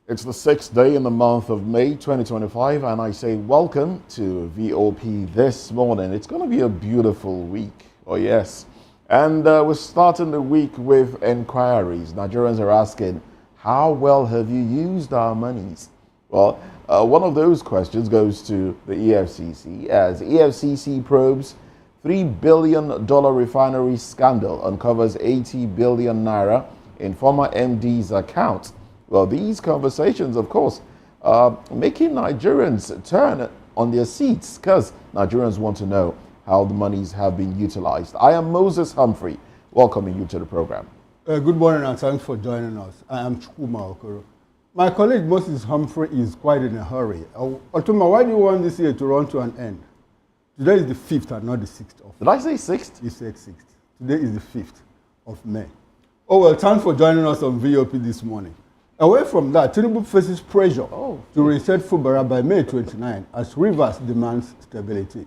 It's the 6th day in the month of May 2025, and I say welcome to VOP this morning. It's going to be a beautiful week, oh yes. And we're starting the week with inquiries. Nigerians are asking, how well have you used our monies? Well, one of those questions goes to the EFCC, as EFCC probes $3 billion refinery scandal uncovers 80 billion naira in former MD's account. Well, these conversations, of course, are making Nigerians turn on their seats because Nigerians want to know how the monies have been utilized. I am Moses Humphrey, welcoming you to the program. Good morning and thanks for joining us. I am Chukuma Okoro. My colleague Moses Humphrey is quite in a hurry. Otuma, why do you want this year to run to an end? Today is the 5th and not the 6th of Did I say 6th? You said 6th. Today is the 5th of May. Oh, well, thanks for joining us on VOP this morning. Away from that, Tinubu faces pressure to reinstate Fubara by May 29 as Rivers demands stability.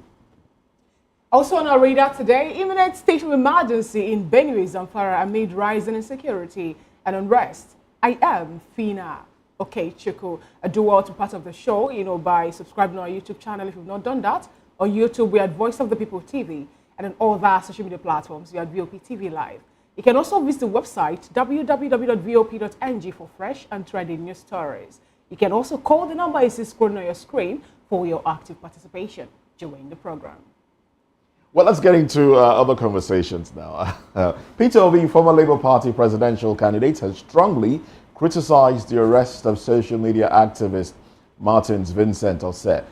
Also on our radar today, imminent state of emergency in Benue, Zamfara amid rising insecurity and unrest. I am Fina. Okay, Chico, do well to part of the show, by subscribing to our YouTube channel if you've not done that. On YouTube, we are Voice of the People TV, and on all other social media platforms, we are VOP TV Live. You can also visit the website www.vop.ng for fresh and trending news stories. You can also call the number you see scrolling on your screen for your active participation during the program. Well, let's get into other conversations now. Peter Obi, former Labour Party presidential candidate, has strongly criticized the arrest of social media activist Martins Vincent Osei,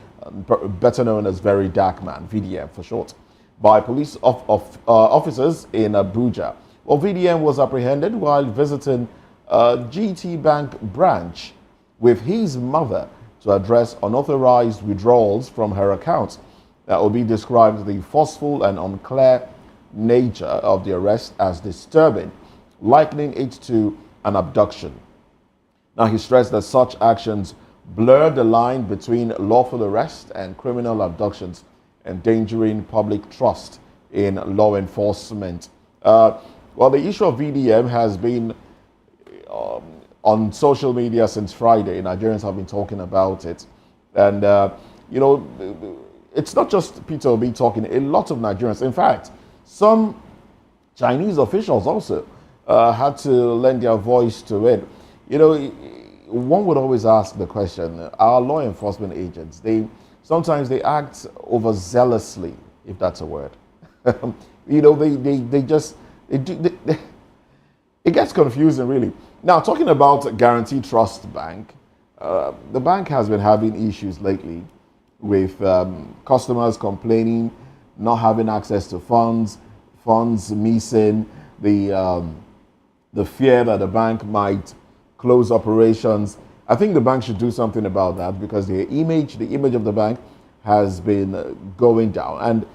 better known as Very Dark Man, VDM for short, by police officers in Abuja. Well, VDM was apprehended while visiting a GT Bank branch with his mother to address unauthorized withdrawals from her account. That will be described the forceful and unclear nature of the arrest as disturbing, likening it to an abduction. Now, he stressed that such actions blur the line between lawful arrest and criminal abductions, endangering public trust in law enforcement. Well, the issue of VDM has been on social media since Friday. Nigerians have been talking about it. And, it's not just Peter Obi talking, a lot of Nigerians. In fact, some Chinese officials also had to lend their voice to it. One would always ask the question, our law enforcement agents, sometimes they act overzealously, if that's a word. It gets confusing, really. Now, talking about Guarantee Trust Bank, the bank has been having issues lately with customers complaining, not having access to funds missing, the fear that the bank might close operations. I think the bank should do something about that because the image of the bank has been going down. And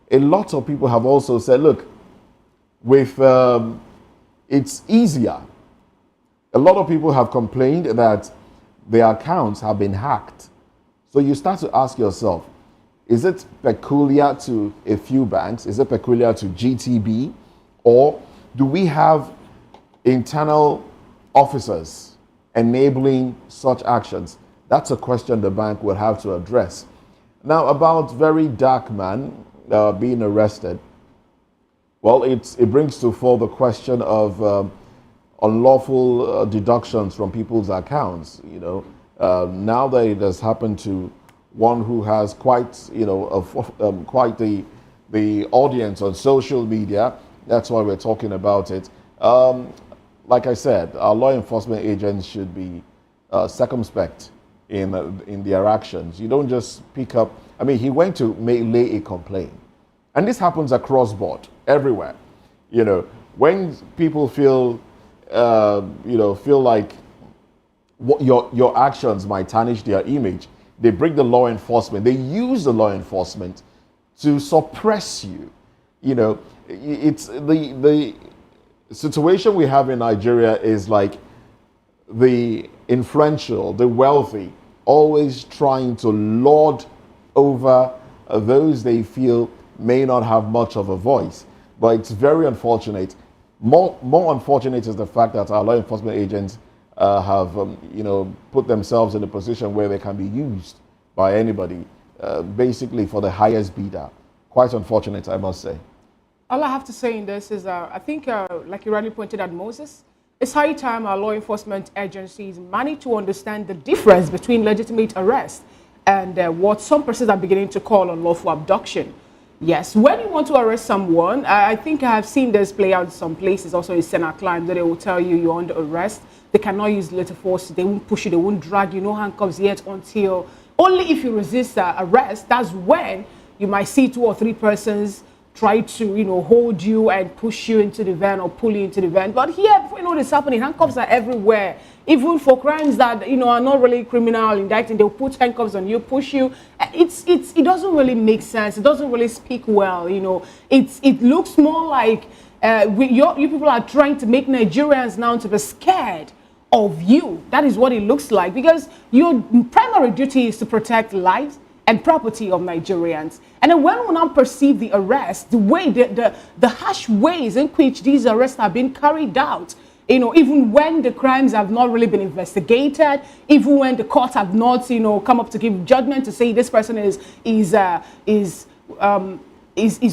a lot of people have also said, look, with it's easier. A lot of people have complained that their accounts have been hacked. So you start to ask yourself, is it peculiar to a few banks? Is it peculiar to GTB? Or do we have internal officers enabling such actions? That's a question the bank will have to address. Now, about Very Dark Man being arrested, well, it brings to fore the question of unlawful deductions from people's accounts. Now that it has happened to one who has quite, quite the audience on social media, that's why we're talking about it. Like I said, our law enforcement agents should be circumspect in their actions. You don't just pick up. I mean, he went to lay a complaint. And this happens across board, everywhere. When people feel like your actions might tarnish their image, they bring the law enforcement. They use the law enforcement to suppress you. It's the situation we have in Nigeria is like the influential, the wealthy, always trying to lord over those they feel may not have much of a voice. But it's very unfortunate. More unfortunate is the fact that our law enforcement agents have, put themselves in a position where they can be used by anybody, basically for the highest bidder. Quite unfortunate, I must say. All I have to say in this is, I think, like you rightly pointed out, Moses, it's high time our law enforcement agencies manage to understand the difference between legitimate arrest and what some persons are beginning to call unlawful abduction. Yes, when you want to arrest someone, I think I have seen this play out in some places, also in Senate Climb, that they will tell you you're under arrest. They cannot use little force. They won't push you. They won't drag you. No handcuffs yet until only if you resist arrest. That's when you might see 2 or 3 persons try to, hold you and push you into the van or pull you into the van. But here, before you know what's happening, handcuffs are everywhere. Even for crimes that, are not really criminal, indicting, they'll put handcuffs on you, push you. It doesn't really make sense. It doesn't really speak well, It looks more like you people are trying to make Nigerians now to be scared of you. That is what it looks like, because your primary duty is to protect lives and property of Nigerians. And then when we now perceive the arrest, the way, the harsh ways in which these arrests have been carried out, even when the crimes have not really been investigated, even when the courts have not, come up to give judgment to say this person is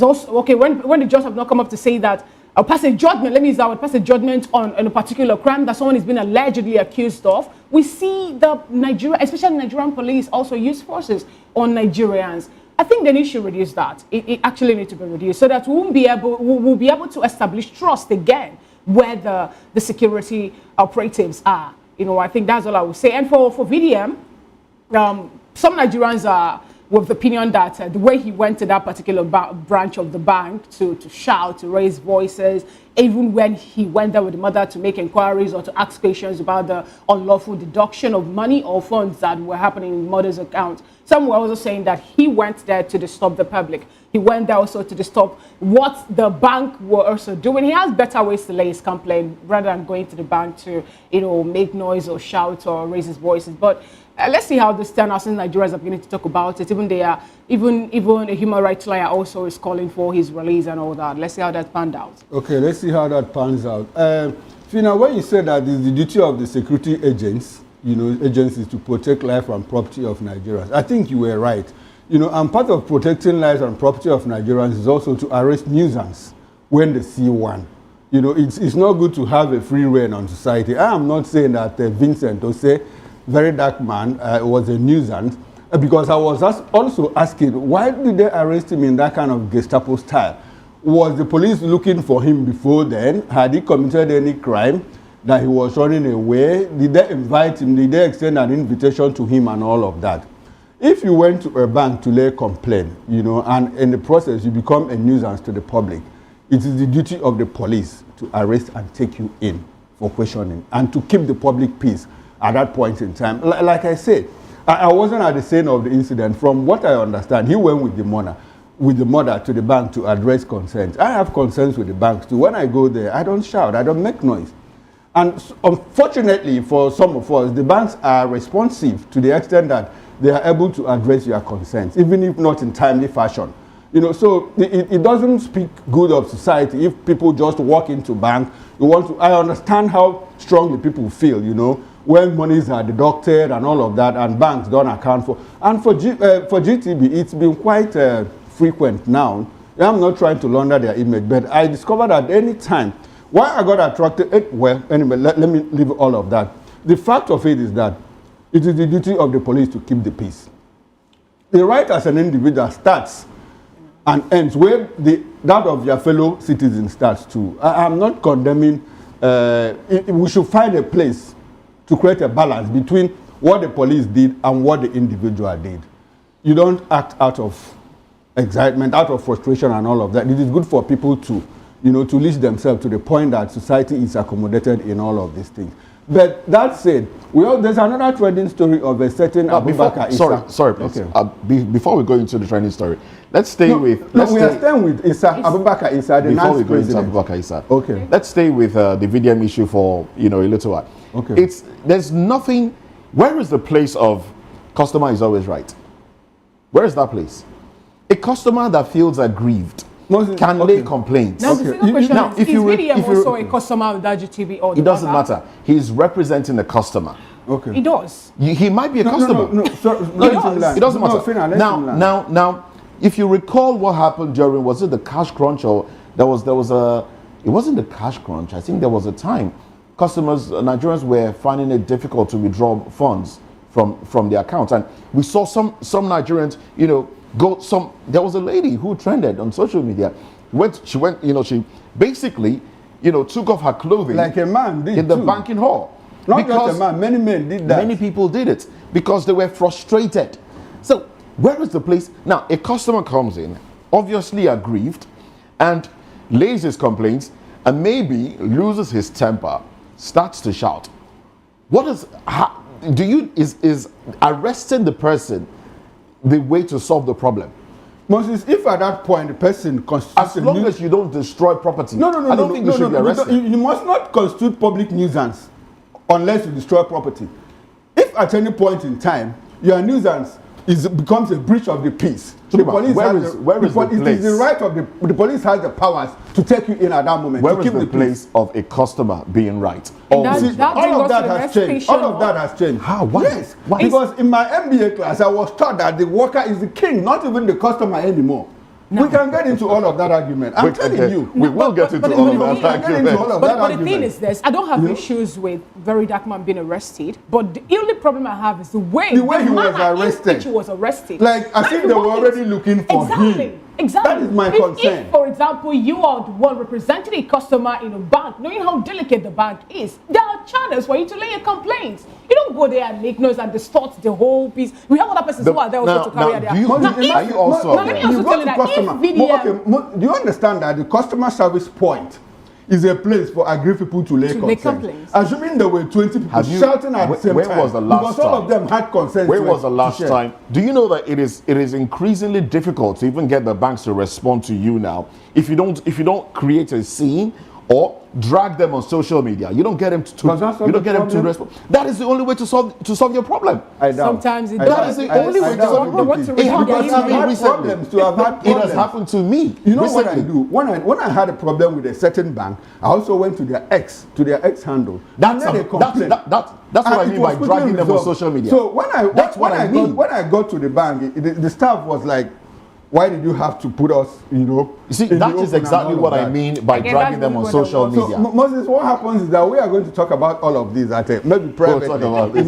also, okay, when the judge have not come up to say that, I'll pass a judgment, let me use that word, pass a judgment on a particular crime that someone has been allegedly accused of, we see the especially Nigerian police also use forces on Nigerians. I think they need to reduce that. It actually needs to be reduced so that we'll be able to establish trust again where the security operatives are. I think that's all I would say. And for VDM, some Nigerians are with the opinion that the way he went to that particular branch of the bank to shout, to raise voices, even when he went there with the mother to make inquiries or to ask questions about the unlawful deduction of money or funds that were happening in mother's account. Some were also saying that he went there to disturb the public. He went there also to disturb what the bank were also doing. He has better ways to lay his complaint rather than going to the bank to, make noise or shout or raise his voices. But let's see how this turns out, since Nigerians are beginning to talk about it. Even a human rights lawyer also is calling for his release and all that. Let's see how that panned out. Okay, let's see how that pans out. Fina, when you said that it's the duty of the security agents, agencies to protect life and property of Nigerians, I think you were right. And part of protecting lives and property of Nigerians is also to arrest nuisance when they see one. It's not good to have a free reign on society. I am not saying that Vincent Ose, very dark man, was a nuisance, because I was also asking, why did they arrest him in that kind of Gestapo style? Was the police looking for him before then? Had he committed any crime that he was running away? Did they invite him? Did they extend an invitation to him and all of that? If you went to a bank to lay a complaint, and in the process you become a nuisance to the public, it is the duty of the police to arrest and take you in for questioning and to keep the public peace at that point in time. Like I said, I wasn't at the scene of the incident. From what I understand, he went with the mother to the bank to address concerns. I have concerns with the banks too. When I go there, I don't shout, I don't make noise. And unfortunately for some of us, the banks are responsive to the extent that they are able to address your concerns, even if not in timely fashion. So it doesn't speak good of society if people just walk into bank. I understand how strongly people feel, when monies are deducted and all of that, and banks don't account for. And for GTB, it's been quite frequent now. I'm not trying to launder their image, but I discovered at any time, why I got attracted, anyway, let me leave all of that. The fact of it is that it is the duty of the police to keep the peace. The right as an individual starts and ends where that of your fellow citizens starts too. I'm not condemning, we should find a place to create a balance between what the police did and what the individual did. You don't act out of excitement, out of frustration and all of that. It is good for people to, to leash themselves to the point that society is accommodated in all of these things. But that said, there's another trending story of a certain Abubakar Issa. Sorry, please. Okay. Before we go into the trending story, let's stay with... we are staying with Abubakar Issa, the before nice we go into president. Abubakar Issa. Okay. Let's stay with the VDM issue for, a little while. Okay. There's nothing... Where is the place of customer is always right? Where is that place? A customer that feels aggrieved can lay complaints. Now, the second question Now, is, if you really if you also a customer of that GTV or the it doesn't bank? matter. He's representing the customer. Okay. He does. He might be a customer. No. Sorry, It doesn't matter. Fina, let him land. Now, if you recall what happened during, was it the cash crunch, or there was a, it wasn't the cash crunch. I think there was a time customers, Nigerians were finding it difficult to withdraw funds from their accounts, and we saw some Nigerians, there was a lady who trended on social media. She basically, took off her clothing like a man did in the too. banking hall. Not just a man, many men did that. Many people did it because they were frustrated. So where is the place? Now, a customer comes in, obviously aggrieved, and lays his complaints, and maybe loses his temper, starts to shout. Is arresting the person the way to solve the problem? Moses, if at that point the person constitutes As long as you don't destroy property, I don't think you should be arrested. You must not constitute public nuisance unless you destroy property. If at any point in time your nuisance becomes a breach of the peace, the police it is the right of the police has the powers to take you in at that moment. Where to is keep the place of a customer being right? All of that has changed. All of that has changed. How? Why? Yes, Why? because in my MBA class, I was taught that the worker is the king, not even the customer anymore. No. We can get into all of that argument. I'm telling you. We will get into all of that argument. But the thing is this, I don't have issues with Very Dark Man being arrested, but the only problem I have is the way he was arrested. He was arrested. Like, I think they were already looking for him. Exactly. That is my concern. If, for example, you are the one representing a customer in a bank, knowing how delicate the bank is, there are channels for you to lay a complaint. You don't go there and make noise and distort the whole piece. We have other persons who are there also to carry their... Let me also tell you that do you understand that the customer service point is a place for aggrieved people to lay complaints? Assuming there were 20 people shouting at the same time. Where was the last because time? all of them had consent. Where was the last time? Do you know that it is increasingly difficult to even get the banks to respond to you now if you don't create a scene or drag them on social media? You don't get them to respond. That is the only way to solve your problem. Sometimes that is the only way to solve your problem. It has happened to me. You know what I do? When I had a problem with a certain bank, I also went to their X handle. That's what I mean by dragging them on social media. So when I got to the bank, the staff was like, why did you have to put us, You see, that is exactly what I mean by dragging them on social media. So, Moses, what happens is that we are going to talk about all of these at maybe privately. We'll talk about this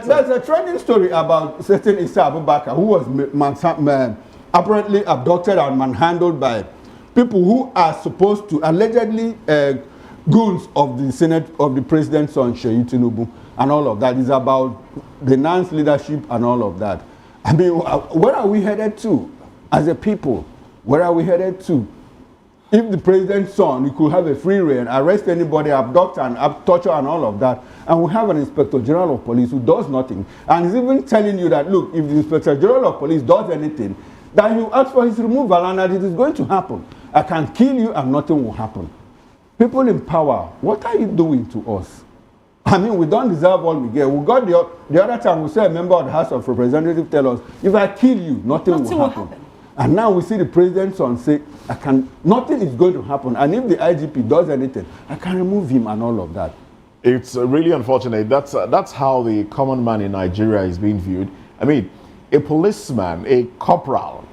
There's a trending story about certain Issa Abubakar who was apparently abducted and manhandled by people who are supposed to allegedly goons of the Senate of the president's son, Tinubu, and all of that. It's about the NAN's leadership and all of that. I mean, where are we headed to? As a people, where are we headed to? If the president's son, you could have a free reign, arrest anybody, abduct and torture and all of that, and we have an inspector general of police who does nothing, and is even telling you that, look, if the inspector general of police does anything, that you ask for his removal and that it is going to happen. I can kill you and nothing will happen. People in power, what are you doing to us? I mean, we don't deserve all we get. We got the other time we saw a member of the House of Representatives tell us, if I kill you, nothing will happen. And now we see the president's son say, nothing is going to happen. And if the IGP does anything, I can remove him and all of that. It's really unfortunate. That's how the common man in Nigeria is being viewed. I mean, a policeman, a corporal,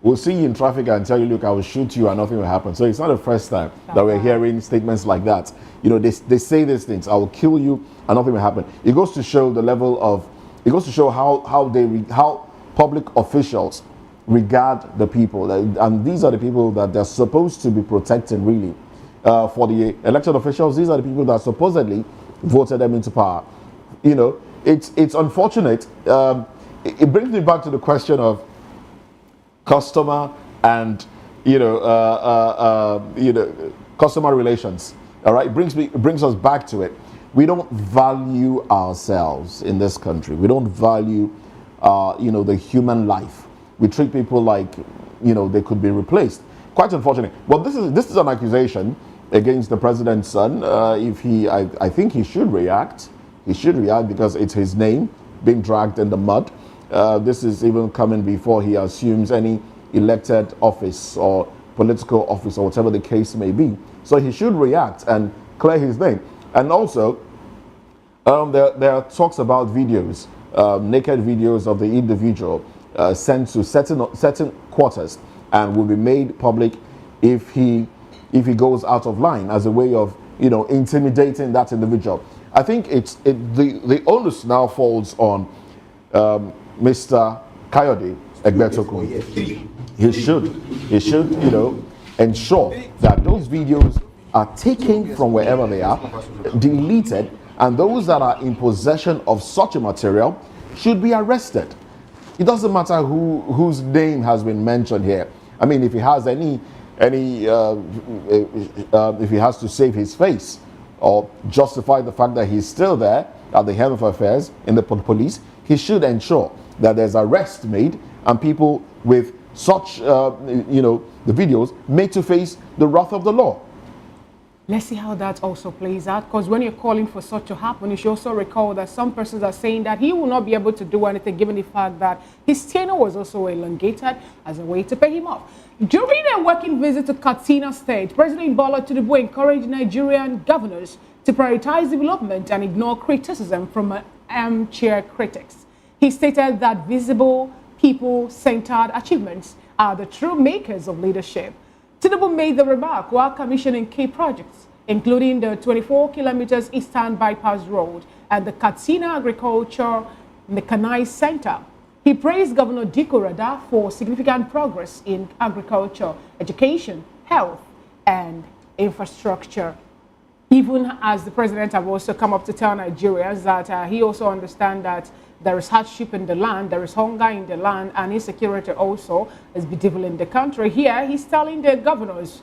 will see you in traffic and tell you, look, I will shoot you and nothing will happen. So it's not the first time that we're hearing statements like that. They say these things, I will kill you and nothing will happen. It goes to show how public officials regard the people, and these are the people that they're supposed to be protecting, really. For the elected officials, these are the people that supposedly voted them into power. It's unfortunate. It brings me back to the question of customer and customer relations. All right, it brings us back to it. We don't value ourselves in this country. We don't value the human life. We treat people like, they could be replaced. Quite unfortunate. Well, this is an accusation against the president's son. I think he should react. He should react because it's his name being dragged in the mud. This is even coming before he assumes any elected office or political office or whatever the case may be. So he should react and clear his name. And also, there are talks about videos, naked videos of the individual sent to certain quarters and will be made public if he goes out of line, as a way of intimidating that individual. I think the onus now falls on Mr. Kayode Egbetokun. He should ensure that those videos are taken from wherever they are, deleted, and those that are in possession of such a material should be arrested. It doesn't matter whose name has been mentioned here. I mean, if he has if he has to save his face or justify the fact that he's still there at the head of affairs in the police, he should ensure that there's arrest made and people with such, the videos made to face the wrath of the law. Let's see how that also plays out, because when you're calling for such to happen, you should also recall that some persons are saying that he will not be able to do anything given the fact that his tenure was also elongated as a way to pay him off. During a working visit to Katsina State, President Bola Tinubu encouraged Nigerian governors to prioritize development and ignore criticism from armchair critics. He stated that visible, people-centered achievements are the true makers of leadership. Tinubu made the remark while commissioning key projects, including the 24 kilometers Eastern Bypass Road and the Katsina Agriculture Mechanized Center. He praised Governor Diko Rada for significant progress in agriculture, education, health, and infrastructure. Even as the president have also come up to tell Nigerians that he also understands that there is hardship in the land, there is hunger in the land, and insecurity also is bedeviling the country. Here, he's telling the governors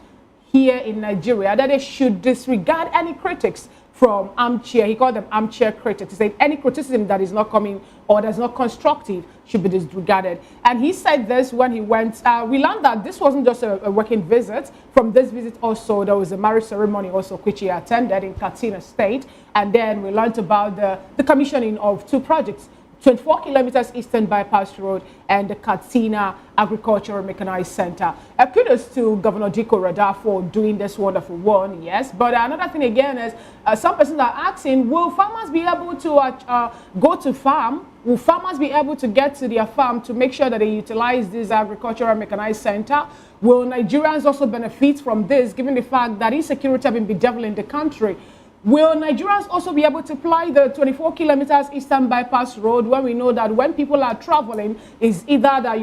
here in Nigeria that they should disregard any critics from armchair. He called them armchair critics. He said any criticism that is not coming or that's not constructive should be disregarded. And he said this when he went. We learned that this wasn't just a working visit. From this visit also, there was a marriage ceremony also which he attended in Katsina State. And then we learned about the commissioning of two projects, 24 kilometers Eastern Bypass Road and the Katsina Agricultural Mechanized Center. Kudos to Governor Diko Rada for doing this wonderful one, yes. But another thing again is some persons are asking, will farmers be able to go to farm? Will farmers be able to get to their farm to make sure that they utilize this agricultural mechanized center? Will Nigerians also benefit from this, given the fact that insecurity have been bedeviling the country? Will Nigerians also be able to apply the 24 kilometers Eastern Bypass Road, when we know that when people are traveling, is either that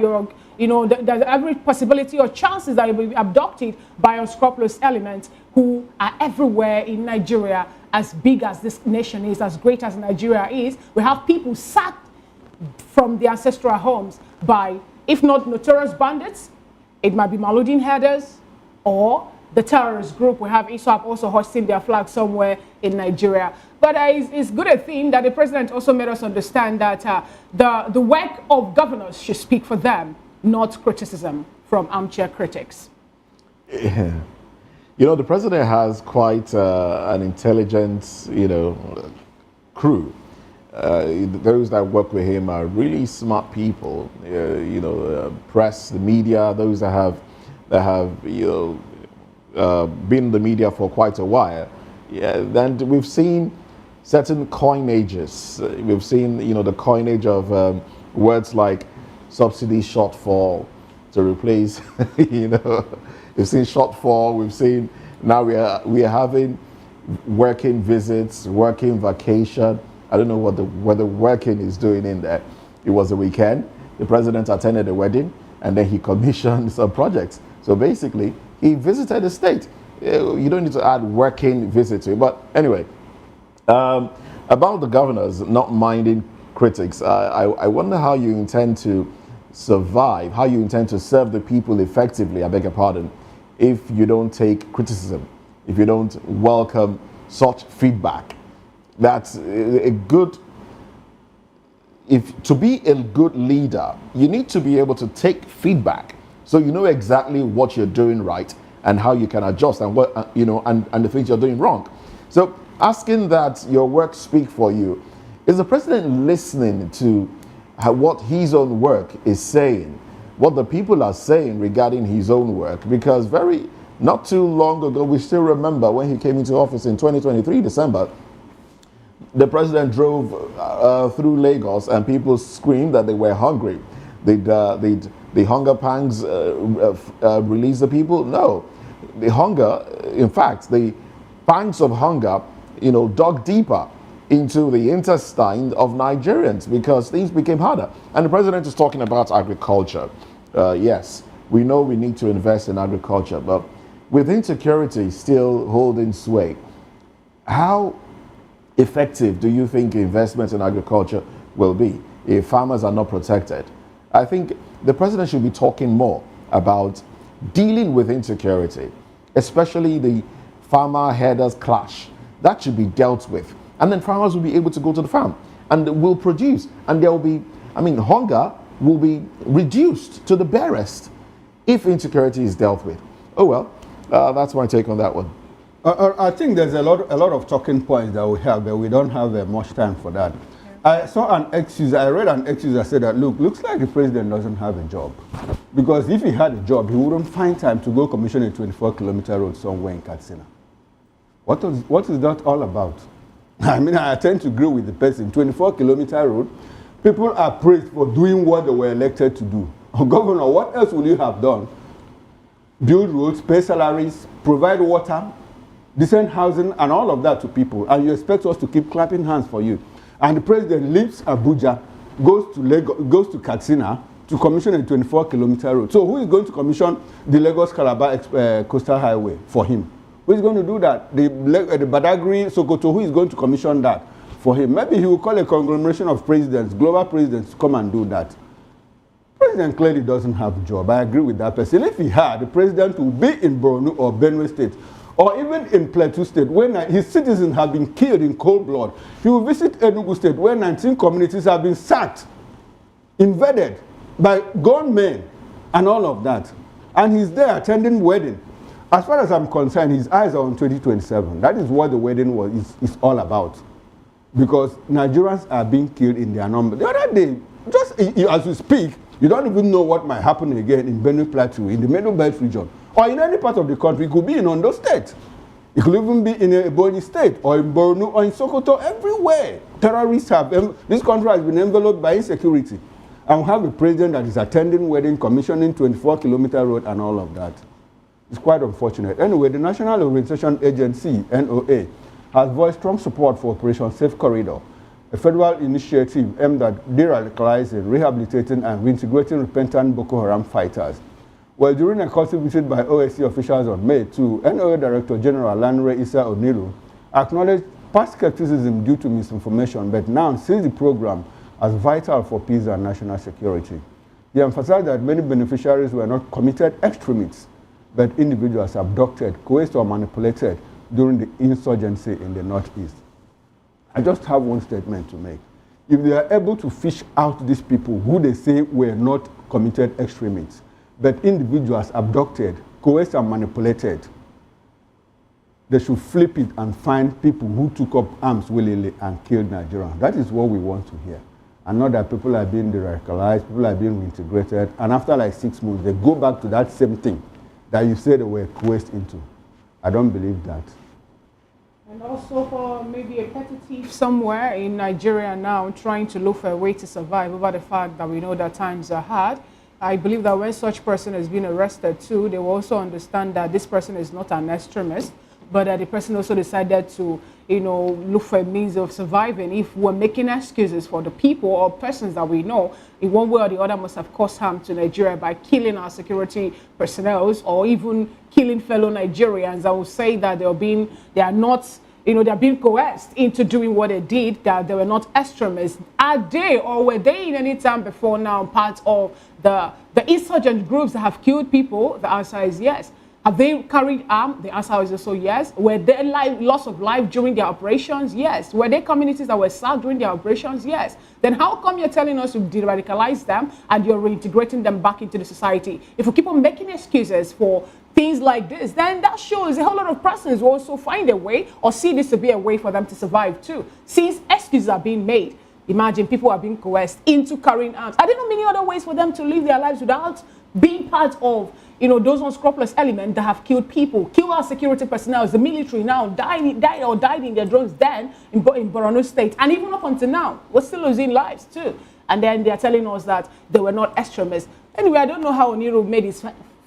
there's every possibility or chances that you'll be abducted by unscrupulous elements who are everywhere in Nigeria. As big as this nation is, as great as Nigeria is, we have people sacked from their ancestral homes by, if not notorious bandits, it might be Maludin headers, or the terrorist group. We have ISWAP also hoisting their flag somewhere in Nigeria. But it's good a thing that the president also made us understand that the work of governors should speak for them, not criticism from armchair critics. Yeah. The president has quite an intelligent, crew. Those that work with him are really smart people. Press, the media, those that have been in the media for quite a while. Yeah, then we've seen certain coinages. We've seen, the coinage of words like subsidy shortfall to replace, we've seen shortfall. We've seen now we are having working visits, working vacation. I don't know what the working is doing in there. It was a weekend. The president attended a wedding and then he commissioned some projects. So basically, he visited the state. You don't need to add working visit to it. But anyway, about the governors not minding critics, I wonder how you intend to survive, how you intend to serve the people effectively, I beg your pardon, if you don't take criticism, if you don't welcome such feedback. That's to be a good leader, you need to be able to take feedback so you know exactly what you're doing right and how you can adjust and what and the things you're doing wrong. So asking that your work speak for you, is the president listening to what his own work is saying? what the people are saying regarding his own work, because not too long ago, we still remember when he came into office in 2023, December, the president drove through Lagos and people screamed that they were hungry. The hunger pangs release the people? No. The hunger, in fact, the pangs of hunger, dug deeper into the intestine of Nigerians because things became harder. And the president is talking about agriculture. Yes, we know we need to invest in agriculture, but with insecurity still holding sway, how effective do you think investment in agriculture will be if farmers are not protected? I think the president should be talking more about dealing with insecurity, especially the farmer-herders clash. That should be dealt with. And then farmers will be able to go to the farm and will produce. And there will be, hunger will be reduced to the barest if insecurity is dealt with. Oh well, that's my take on that one. I think there's a lot of talking points that we have, but we don't have much time for that. I saw an excuse, I read an excuse that said that, looks like the president doesn't have a job. Because if he had a job, he wouldn't find time to go commission a 24-kilometer road somewhere in Katsina. What is that all about? I tend to agree with the person. 24-kilometer road, people are praised for doing what they were elected to do. Oh, Governor, what else would you have done? Build roads, pay salaries, provide water, decent housing, and all of that to people. And you expect us to keep clapping hands for you. And the president leaves Abuja, goes to Katsina to commission a 24-kilometer road. So who is going to commission the Lagos-Calabar coastal highway for him? Who is going to do that? The Badagry-Sokoto, who is going to commission that for him? Maybe he will call a conglomeration of presidents, global presidents, to come and do that. The president clearly doesn't have a job. I agree with that person. If he had, the president would be in Benue or Benue State, or even in Plateau State, when his citizens have been killed in cold blood. He will visit Enugu State, where 19 communities have been sacked, invaded by gunmen, and all of that. And he's there attending wedding. As far as I'm concerned, his eyes are on 2027. That is what the wedding is all about. Because Nigerians are being killed in their number. The other day, just as we speak, you don't even know what might happen again in Benue Plateau, in the Middle Belt region, or in any part of the country. It could be in Ondo State. It could even be in Ebonyi State, or in Borno, or in Sokoto, everywhere. Terrorists this country has been enveloped by insecurity. And we have a president that is attending wedding, commissioning 24-kilometer road, and all of that. It's quite unfortunate. Anyway, the National Orientation Agency, NOA, has voiced strong support for Operation Safe Corridor, a federal initiative aimed at de-radicalizing, rehabilitating, and reintegrating repentant Boko Haram fighters. Well, during a courtesy visit by OSC officials on May 2, NOA Director General Lanre Issa Onilu acknowledged past skepticism due to misinformation, but now sees the program as vital for peace and national security. He emphasized that many beneficiaries were not committed extremists, but individuals abducted, coerced, or manipulated during the insurgency in the Northeast. I just have one statement to make. If they are able to fish out these people who they say were not committed extremists, but individuals abducted, coerced, and manipulated, they should flip it and find people who took up arms willingly and killed Nigerians. That is what we want to hear. And not that people are being de-radicalized, people are being reintegrated, and after like 6 months, they go back to that same thing that you said they were coerced into. I don't believe that. And also for maybe a petty thief somewhere in Nigeria now trying to look for a way to survive over the fact that we know that times are hard. I believe that when such person has been arrested too, they will also understand that this person is not an extremist, but that the person also decided to, look for a means of surviving. If we're making excuses for the people or persons that we know, in one way or the other must have caused harm to Nigeria by killing our security personnel or even killing fellow Nigerians, I will say that they're being coerced into doing what they did, that they were not extremists. Are they, or were they in any time before now part of the insurgent groups that have killed people? The answer is yes. Have they carried arms? The answer is also yes. Were there loss of life during their operations? Yes. Were there communities that were sacked during their operations? Yes. Then how come you're telling us to de-radicalize them and you're reintegrating them back into the society? If we keep on making excuses for things like this, then that shows a whole lot of persons will also find a way or see this to be a way for them to survive too, since excuses are being made. Imagine people are being coerced into carrying arms. Are there not many other ways for them to live their lives without being part of, those unscrupulous elements that have killed people, kill our security personnel, the military now died in their drones then in Borno State, and even up until now, we're still losing lives too. And then they're telling us that they were not extremists. Anyway, I don't know how Oniru made his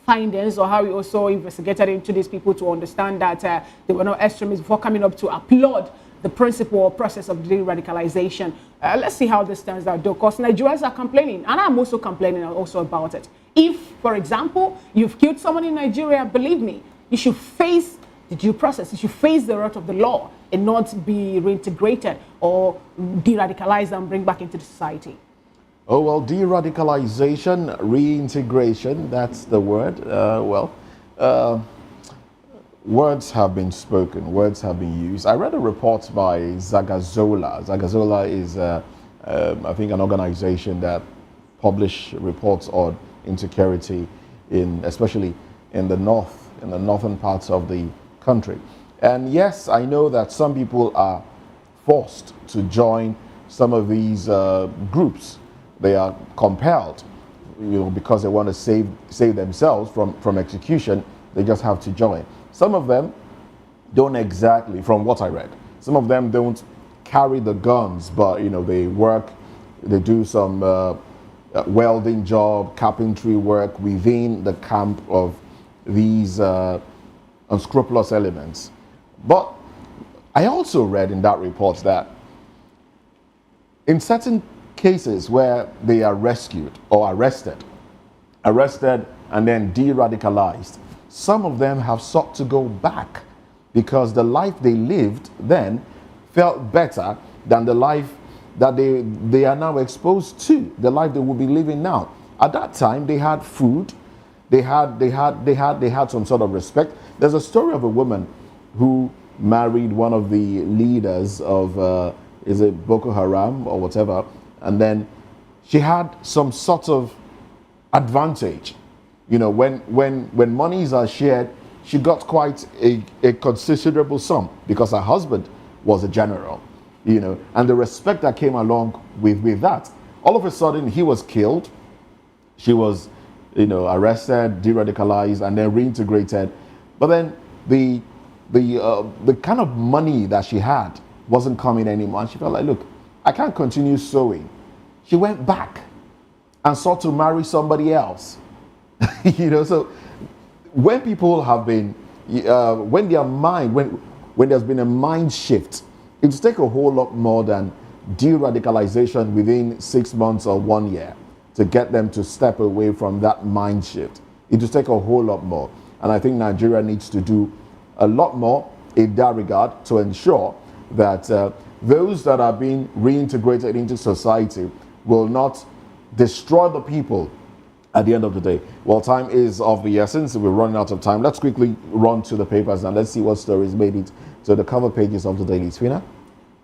findings or how he also investigated into these people to understand that they were not extremists before coming up to applaud the principle or process of de-radicalization. Let's see how this turns out, though, because Nigerians are complaining, and I'm also complaining also about it. If, for example, you've killed someone in Nigeria, believe me, you should face the due process. You should face the wrath of the law and not be reintegrated or de-radicalized and bring back into the society. Oh, well, de-radicalization, reintegration, that's the word. Words have been spoken, words have been used. I read a report by Zagazola. Zagazola is, I think, an organization that publish reports on insecurity, especially in the northern parts of the country. And yes, I know that some people are forced to join some of these groups. They are compelled, because they want to save themselves from execution. They just have to join. Some of them don't exactly, from what I read, some of them don't carry the guns, but they work, they do some welding job, carpentry work within the camp of these unscrupulous elements. But I also read in that report that in certain cases where they are rescued or arrested and then de-radicalized, some of them have sought to go back because the life they lived then felt better than the life that they are now exposed to, the life they will be living now. At that time, they had food, they had some sort of respect. There's a story of a woman who married one of the leaders of, is it Boko Haram or whatever, and then she had some sort of advantage. When monies are shared, she got quite a considerable sum because her husband was a general, and the respect that came along with that. All of a sudden, he was killed. She was, arrested, de-radicalized, and then reintegrated. But then the kind of money that she had wasn't coming anymore. And she felt like, look, I can't continue sewing. She went back and sought to marry somebody else. So when people have been, when there's been a mind shift, it will take a whole lot more than de-radicalization within 6 months or 1 year to get them to step away from that mind shift. It will take a whole lot more. And I think Nigeria needs to do a lot more in that regard to ensure that those that are being reintegrated into society will not destroy the people at the end of the day. Well, time is of the essence. We're running out of time. Let's quickly run to the papers and let's see what stories made it to the cover pages of the Daily Spinner.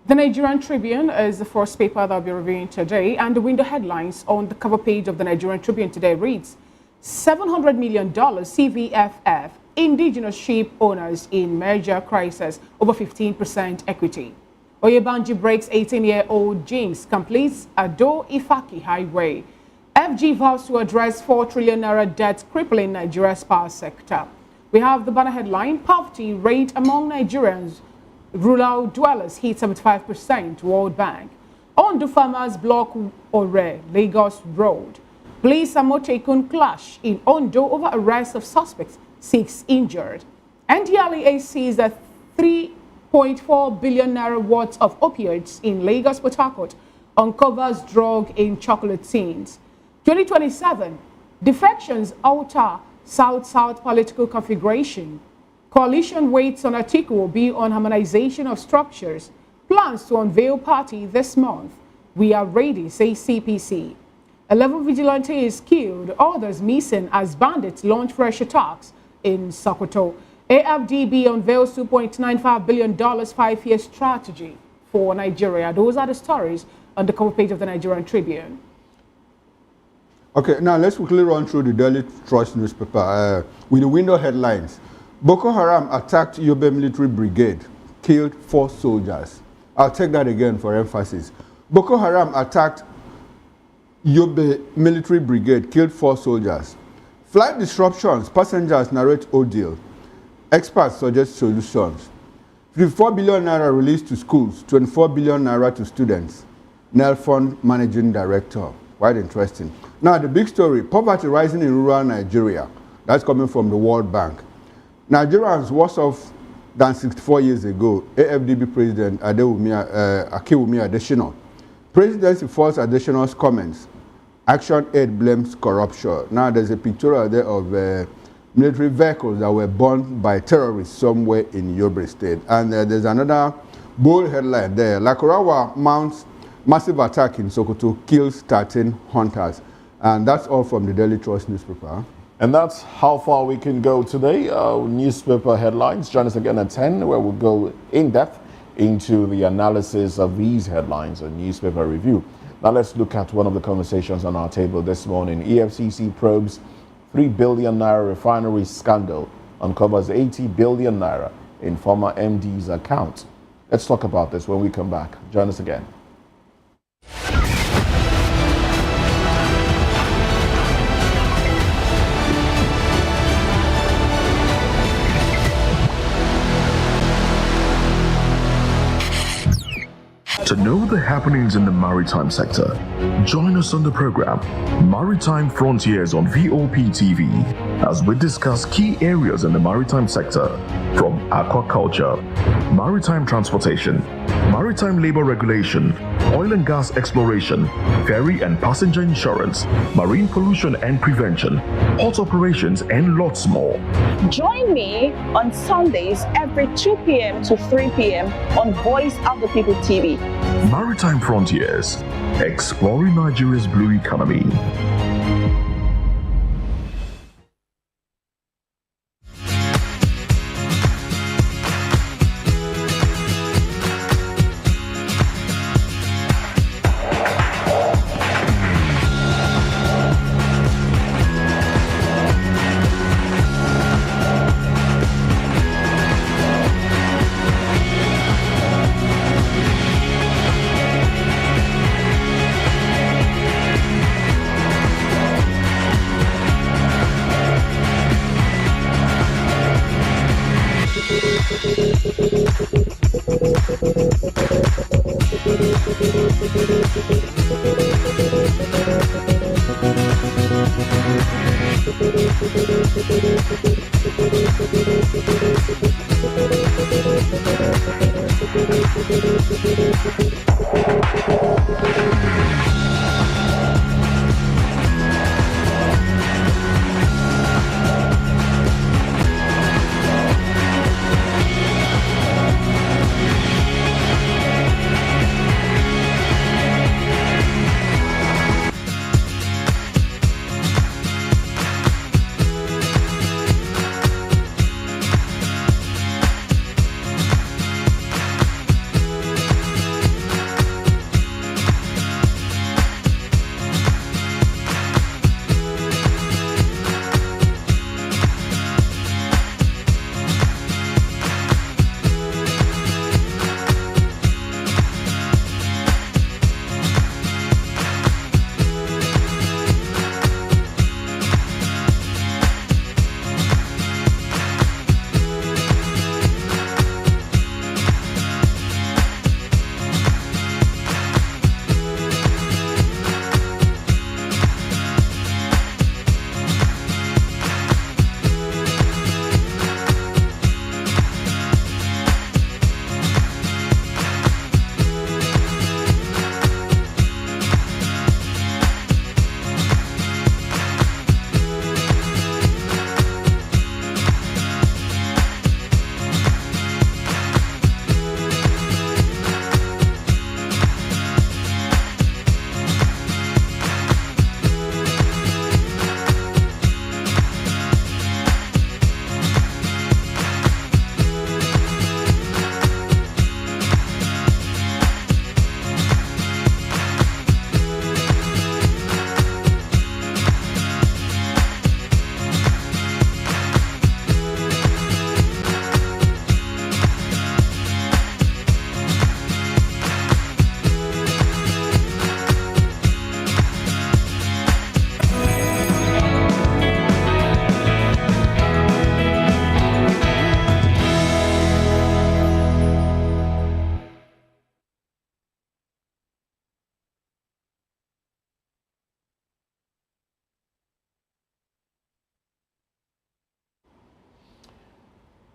The Nigerian Tribune is the first paper that I'll be reviewing today, and the window headlines on the cover page of the Nigerian Tribune today reads, $700 million CVFF, indigenous sheep owners in merger crisis, over 15% equity. Oyebanji breaks 18-year-old jinx, completes Ado-Ifaki Highway. FG vows to address 4 trillion naira debt crippling Nigeria's power sector. We have the banner headline, poverty rate among Nigerians, rural dwellers hit 75%, World Bank. Ondo farmers block Ore, Lagos Road. Police and Motekun clash in Ondo over arrest of suspects, 6 injured. NDLEA sees that 3.4 billion naira worth of opioids in Lagos, Port Harcourt, uncovers drug in chocolate tins. 2027, defections alter South-South political configuration. Coalition waits on Atiku will be on harmonization of structures. Plans to unveil party this month. We are ready, says CPC. 11 vigilantes killed, others missing as bandits launch fresh attacks in Sokoto. AFDB unveils $2.95 billion 5-year strategy for Nigeria. Those are the stories on the cover page of the Nigerian Tribune. Okay, now let's quickly run through the Daily Trust newspaper with the window headlines. Boko Haram attacked Yobe military brigade, killed 4 soldiers. I'll take that again for emphasis. Boko Haram attacked Yobe military brigade, killed 4 soldiers. Flight disruptions, passengers narrate ordeal. Experts suggest solutions. 54 billion naira released to schools, 24 billion naira to students. Nel Fund Managing Director. Quite interesting. Now, the big story, poverty rising in rural Nigeria. That's coming from the World Bank. Nigerians worse off than 64 years ago. AFDB President Akiwumi Adesina. Presidency false Adesina's comments. Action Aid blames corruption. Now, there's a pictorial there of military vehicles that were bombed by terrorists somewhere in Yobe State. And there's another bold headline there. Lakurawa mounts massive attack in Sokoto, kills 13 hunters. And that's all from the Daily Trust newspaper. And that's how far we can go today. Newspaper headlines. Join us again at 10, where we'll go in depth into the analysis of these headlines and newspaper review. Now let's look at one of the conversations on our table this morning. EFCC probes 3 billion naira refinery scandal, uncovers 80 billion naira in former MD's account. Let's talk about this when we come back. Join us again. To know the happenings in the maritime sector, join us on the program Maritime Frontiers on VOP TV as we discuss key areas in the maritime sector, from aquaculture, maritime transportation, maritime labor regulation, oil and gas exploration, ferry and passenger insurance, marine pollution and prevention, port operations, and lots more. Join me on Sundays every 2 p.m. to 3 p.m. on Voice of the People TV. Maritime Frontiers, exploring Nigeria's blue economy.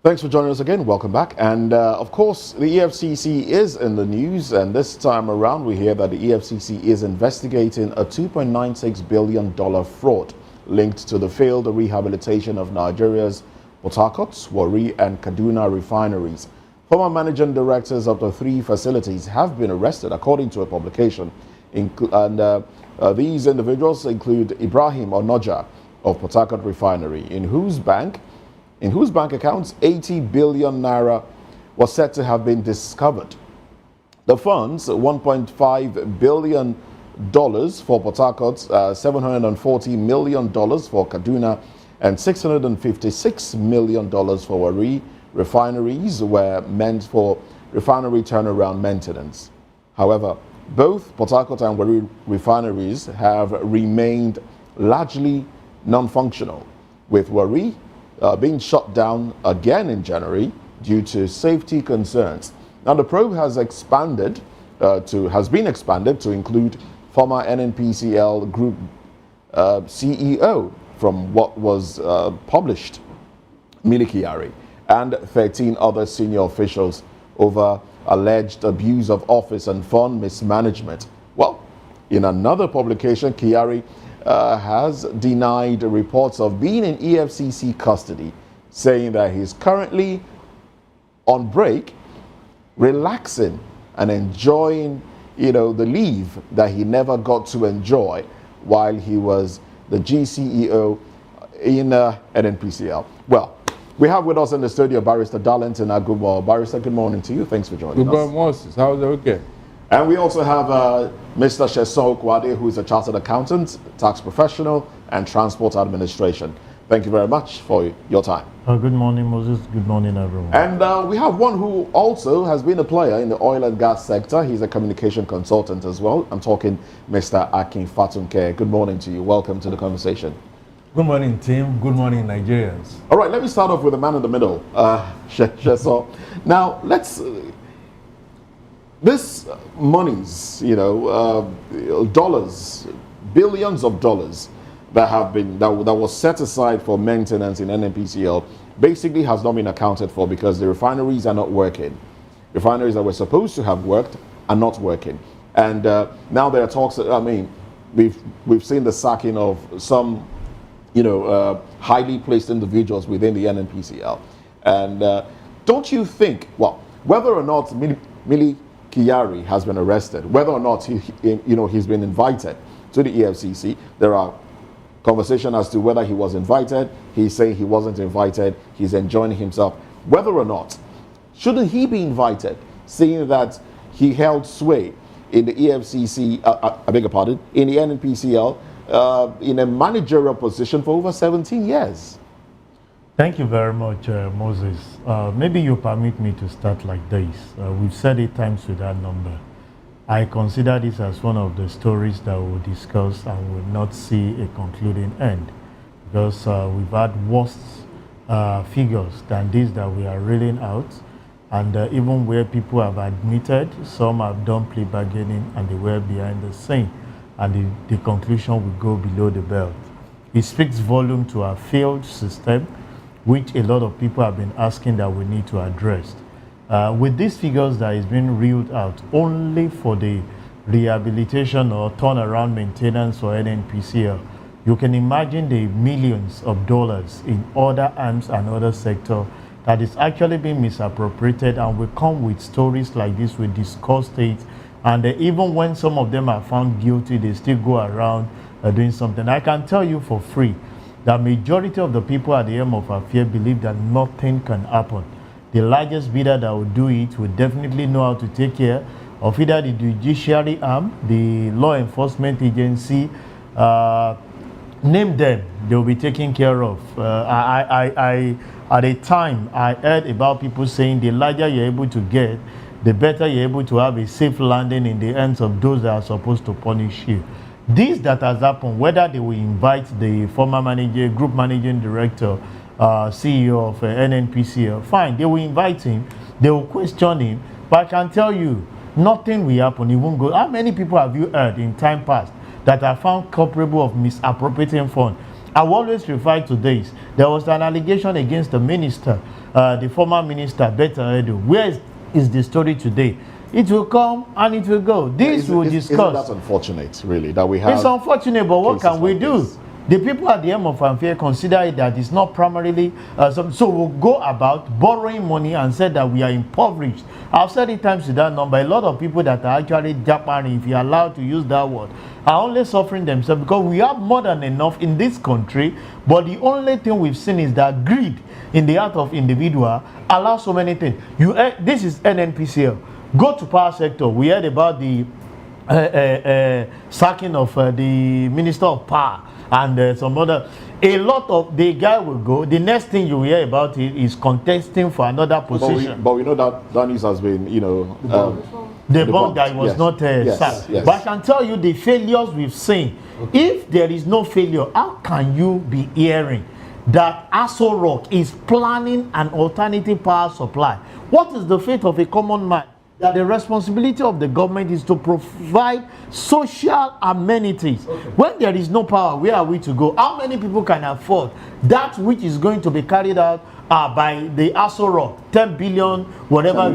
Thanks for joining us again. Welcome back. And of course, the EFCC is in the news. And this time around, we hear that the EFCC is investigating a $2.96 billion fraud linked to the failed rehabilitation of Nigeria's Port Harcourt, Warri, and Kaduna refineries. Former managing directors of the three facilities have been arrested, according to a publication. These individuals include Ibrahim Onoja of Port Harcourt Refinery, in whose bank accounts 80 billion naira was said to have been discovered. The funds, $1.5 billion for Port Harcourt, $740 million for Kaduna, and $656 million for Warri refineries, were meant for refinery turnaround maintenance. However, both Port Harcourt and Warri refineries have remained largely non-functional, with Warri being shut down again in January due to safety concerns. Now, the probe has been expanded to include former NNPCL Group CEO from what was published, Mili Kyari, and 13 other senior officials over alleged abuse of office and fund mismanagement. Well, in another publication, Kyari has denied reports of being in EFCC custody, saying that he's currently on break, relaxing and enjoying, the leave that he never got to enjoy while he was the GCEO in NNPCL. Well, we have with us in the studio Barrister Darlington Agumbo. Barrister, good morning to you. Thanks for joining us. Good morning, Moses. How's it okay? And we also have Mr. Sheson Okwade, who is a chartered accountant, tax professional, and transport administration. Thank you very much for your time. Good morning, Moses. Good morning, everyone. And we have one who also has been a player in the oil and gas sector. He's a communication consultant as well. I'm talking Mr. Akin Fatunke. Good morning to you. Welcome to the conversation. Good morning, team. Good morning, Nigerians. All right, let me start off with the man in the middle, Sheson. Now, let's... This monies, dollars, billions of dollars that was set aside for maintenance in NNPCL basically has not been accounted for because the refineries are not working. Refineries that were supposed to have worked are not working. And now there are talks, we've seen the sacking of some, highly placed individuals within the NNPCL. And don't you think, whether or not Mili Kyari has been arrested, whether or not he's been invited to the EFCC, there are conversations as to whether he was invited. He's saying he wasn't invited. He's enjoying himself. Whether or not, shouldn't he be invited, seeing that he held sway in the EFCC, I beg your pardon, in the NNPCL, in a managerial position for over 17 years? Thank you very much, Moses. Maybe you permit me to start like this. We've said it times with that number. I consider this as one of the stories that we'll discuss and will not see a concluding end, because we've had worse figures than this that we are reeling out, and even where people have admitted, some have done plea bargaining and they were behind the scene, and the conclusion will go below the belt. It speaks volume to our failed system, which a lot of people have been asking that we need to address. With these figures that is being reeled out only for the rehabilitation or turnaround maintenance for NNPCL, you can imagine the millions of dollars in other arms and other sectors that is actually being misappropriated, and we come with stories like this, we discuss it, and even when some of them are found guilty, they still go around doing something. I can tell you for free, the majority of the people at the helm of affair believe that nothing can happen. The largest bidder that will do it will definitely know how to take care of either the judiciary arm, the law enforcement agency, name them, they'll be taken care of. At a time, I heard about people saying the larger you're able to get, the better you're able to have a safe landing in the hands of those that are supposed to punish you. This that has happened, whether they will invite the former manager, group managing director, CEO of NNPCL, fine, they will invite him, they will question him, but I can tell you, nothing will happen, it won't go. How many people have you heard in time past that are found culpable of misappropriating funds? I will always refer to this. There was an allegation against the minister, the former minister, Beta Edu. Where is the story today? It will come and it will go. This we'll discuss. Isn't that unfortunate, really, that we have? It's unfortunate, but what can we like do? this? The people at the end of Fanfare consider it that it's not primarily, so we'll go about borrowing money and say that we are impoverished. I've said it times to that number. A lot of people that are actually Japan, if you're allowed to use that word, are only suffering themselves because we have more than enough in this country, but the only thing we've seen is that greed in the heart of individual allows so many things. This is NNPC. Go to power sector. We heard about the sacking of the Minister of Power and some other. A lot of the guy will go. The next thing you hear about it is contesting for another position. But we know that news has been, The bond that was not yes, sacked. yes. But I can tell you the failures we've seen. Okay. If there is no failure, how can you be hearing that Aso Rock is planning an alternative power supply? What is the fate of a common man? That the responsibility of the government is to provide social amenities. Okay. When there is no power, where are we to go? How many people can afford that which is going to be carried out by the Aso Rock, 10 billion, whatever.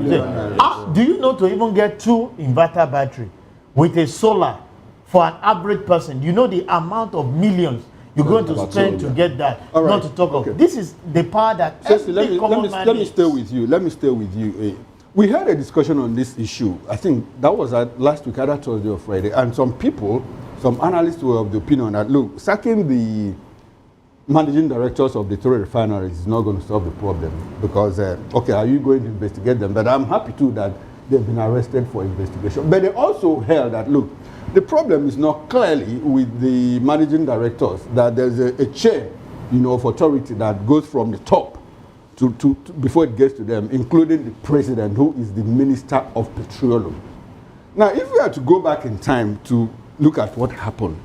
Do you know to even get 2 inverter battery with a solar for an average person? You know the amount of millions you're going to spend to get that. Right. Not to talk of. This is the power that let me stay with you. Let me stay with you. We had a discussion on this issue. I think that was last week, either Thursday or Friday. And some people, some analysts were of the opinion that, look, sacking the managing directors of the 3 refineries is not going to solve the problem. Because, okay, are you going to investigate them? But I'm happy too that they've been arrested for investigation. But they also held that, look, the problem is not clearly with the managing directors, that there's a chain, of authority that goes from the top to before it gets to them, including the president, who is the Minister of Petroleum. Now, if we are to go back in time to look at what happened,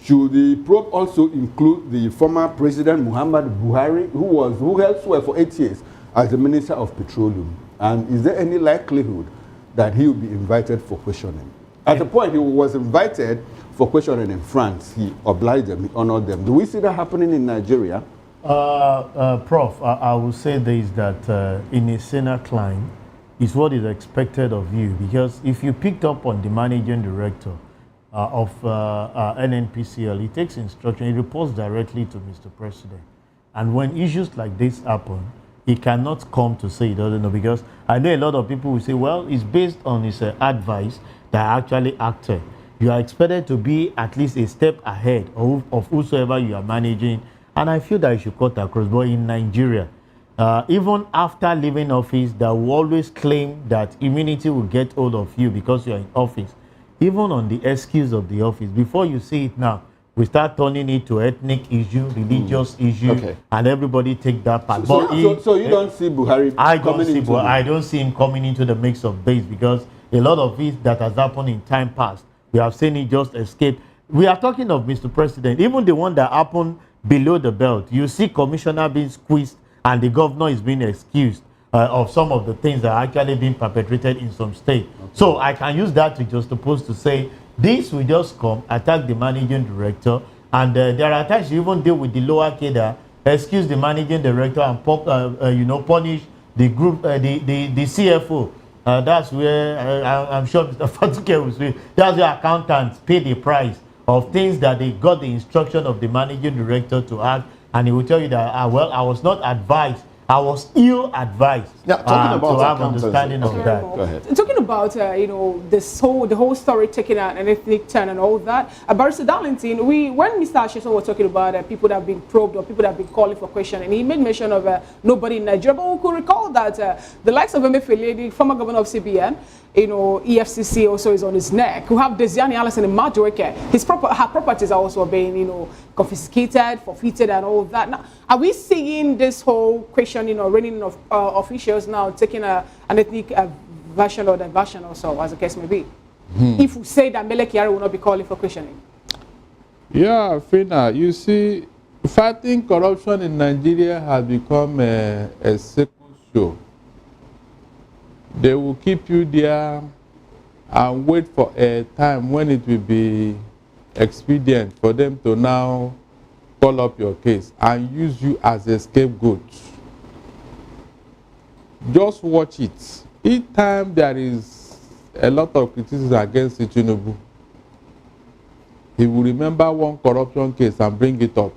should the probe also include the former President Muhammad Buhari, who held sway for 8 years as the Minister of Petroleum? And is there any likelihood that he will be invited for questioning? At the point he was invited for questioning in France, he obliged them, he honored them. Do we see that happening in Nigeria? Prof, I will say this, that in a Senate climb is what is expected of you, because if you picked up on the managing director of NNPCL, he takes instruction, he reports directly to Mr. President. And when issues like this happen, he cannot come to say he doesn't know, because I know a lot of people will say, well, it's based on his advice that I actually acted. You are expected to be at least a step ahead of whosoever you are managing. And I feel that you should cut across. But in Nigeria, even after leaving office, they will always claim that immunity will get hold of you because you are in office. Even on the excuse of the office, before you see it now, we start turning it to ethnic issue, religious issue, and everybody take that part. So you don't see Buhari I don't see him coming into the mix of this, because a lot of it that has happened in time past, we have seen it just escape. We are talking of Mr. President, even the one that happened below the belt. You see commissioner being squeezed and the governor is being excused of some of the things that are actually being perpetrated in some state. So I can use that to just oppose to say this will just come, attack the managing director, and there are times you even deal with the lower cadre, excuse the managing director and punish the group, the CFO. That's where I'm sure Mr. Fatuke will say, that's where accountants pay the price of things that they got the instruction of the managing director to act, and he will tell you that, well, I was not advised, I was ill advised. Yeah, talking about to have understanding of that. Go ahead. Talking about the whole story taking an ethnic turn and all that. Barrister Darlington, when Mr. Asheson was talking about people that have been probed or people that have been calling for questioning, he made mention of nobody in Nigeria. But we could recall that the likes of Emefiele, the former governor of CBN, EFCC also is on his neck. We have Desiani Allison in Madueke. Her properties are also being, confiscated, forfeited, and all that. Now, are we seeing this whole questioning or reigning of officials now taking an ethnic version or diversion or so, as the case may be? If we say that Mele Kyari will not be calling for questioning. Yeah, Fina, you see, fighting corruption in Nigeria has become a circus show. They will keep you there and wait for a time when it will be expedient for them to now call up your case and use you as a scapegoat. Just watch it. Each time there is a lot of criticism against Tinubu, he will remember one corruption case and bring it up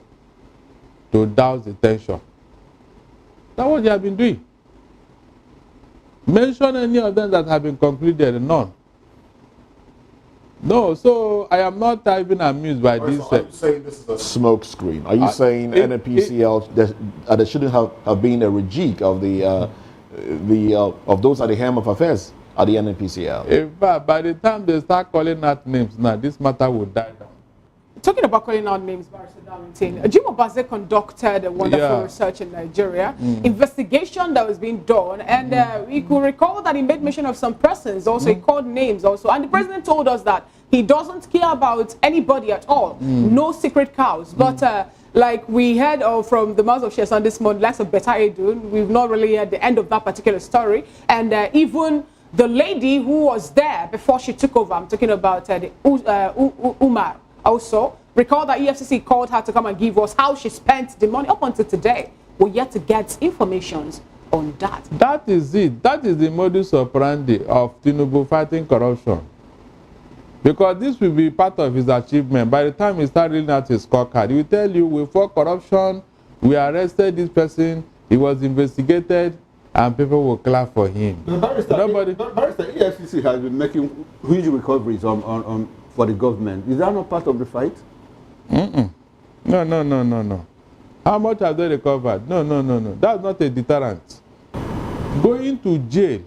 to douse the tension. That's what they have been doing. Mention any of them that have been concluded, none. No, so I am not even amused by this. So are you saying this is a smoke screen? Are you saying NNPCL there shouldn't have been a rejig of of those at the helm of affairs at the NNPCL? In fact, by the time they start calling out names now, this matter will die down. Talking about calling out names, Barrister Darlington, Jim Obaze conducted a wonderful research in Nigeria, investigation that was being done, and we could recall that he made mention of some persons, also he called names also, and the president told us that he doesn't care about anybody at all, no secret cows, but like we heard from the mouth of Sheson this morning, likes of Beta Edun, we've not really heard the end of that particular story, and even the lady who was there before she took over, I'm talking about the Umar, also, recall that EFCC called her to come and give us how she spent the money up until today. We're yet to get information on that. That is it. That is the modus operandi of Tinubu fighting corruption. Because this will be part of his achievement. By the time he starts reading out his scorecard, he will tell you, we fought corruption, we arrested this person, he was investigated, and people will clap for him. Barrister, EFCC has been making huge recoveries for the government. Is that not part of the fight? No. How much have they recovered? No. That's not a deterrent. Going to jail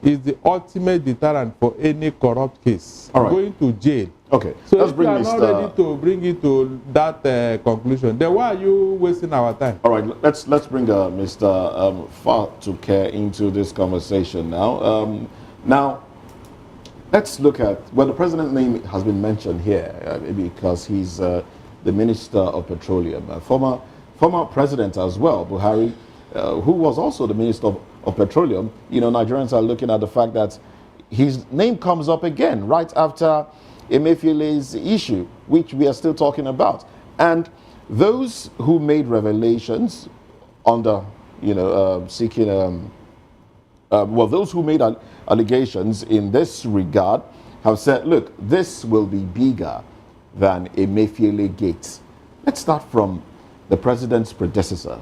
is the ultimate deterrent for any corrupt case. All right. Going to jail. Okay. So let's if you are not ready to bring it to that conclusion, then why are you wasting our time? All right. Let's bring Mr. Fatuke into this conversation now. Now, let's look at, well, the president's name has been mentioned here because he's the Minister of Petroleum, former president as well, Buhari, who was also the Minister of Petroleum. You know, Nigerians are looking at the fact that his name comes up again right after Emefiele's issue, which we are still talking about. And those who made revelations under, seeking, those who made allegations in this regard have said, look, this will be bigger than Emefiele Gate. Let's start from the president's predecessor.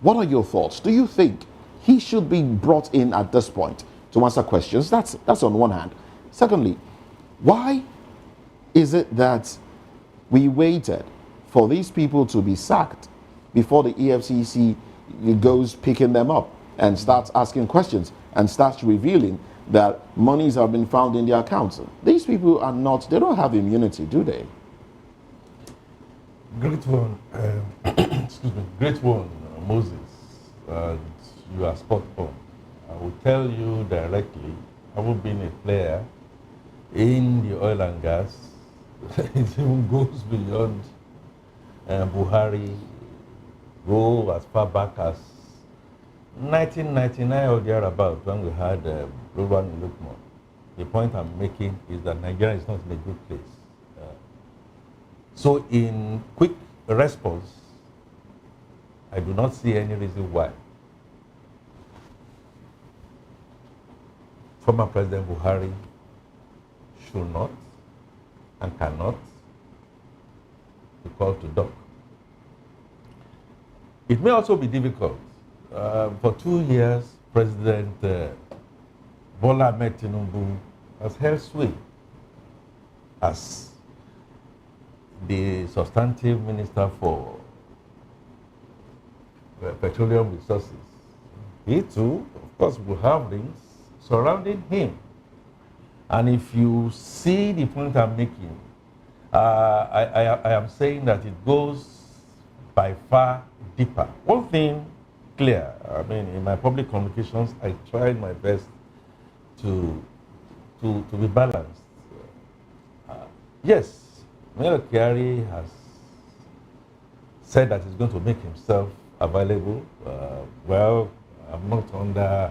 What are your thoughts? Do you think he should be brought in at this point to answer questions? That's on one hand. Secondly, why is it that we waited for these people to be sacked before the EFCC goes picking them up and starts asking questions and starts revealing that monies have been found in their accounts? These people are not, they don't have immunity, do they? Great one, excuse me, great one, Moses, and you are spot on. I will tell you directly, having been a player in the oil and gas, it even goes beyond Buhari, go as far back as 1999 or thereabout, when we had global Lukman. The point I'm making is that Nigeria is not in a good place. So in quick response, I do not see any reason why former President Buhari should not and cannot be called to dock. It may also be difficult. For 2 years, President Bola Ahmed Tinubu has held sway as the substantive minister for petroleum resources. He too, of course, will have rings surrounding him. And if you see the point I'm making, I am saying that it goes by far deeper. One thing clear, I mean, in my public communications, I tried my best to be balanced. Yes, Mayor Kyari has said that he's going to make himself available. Well, I'm not under,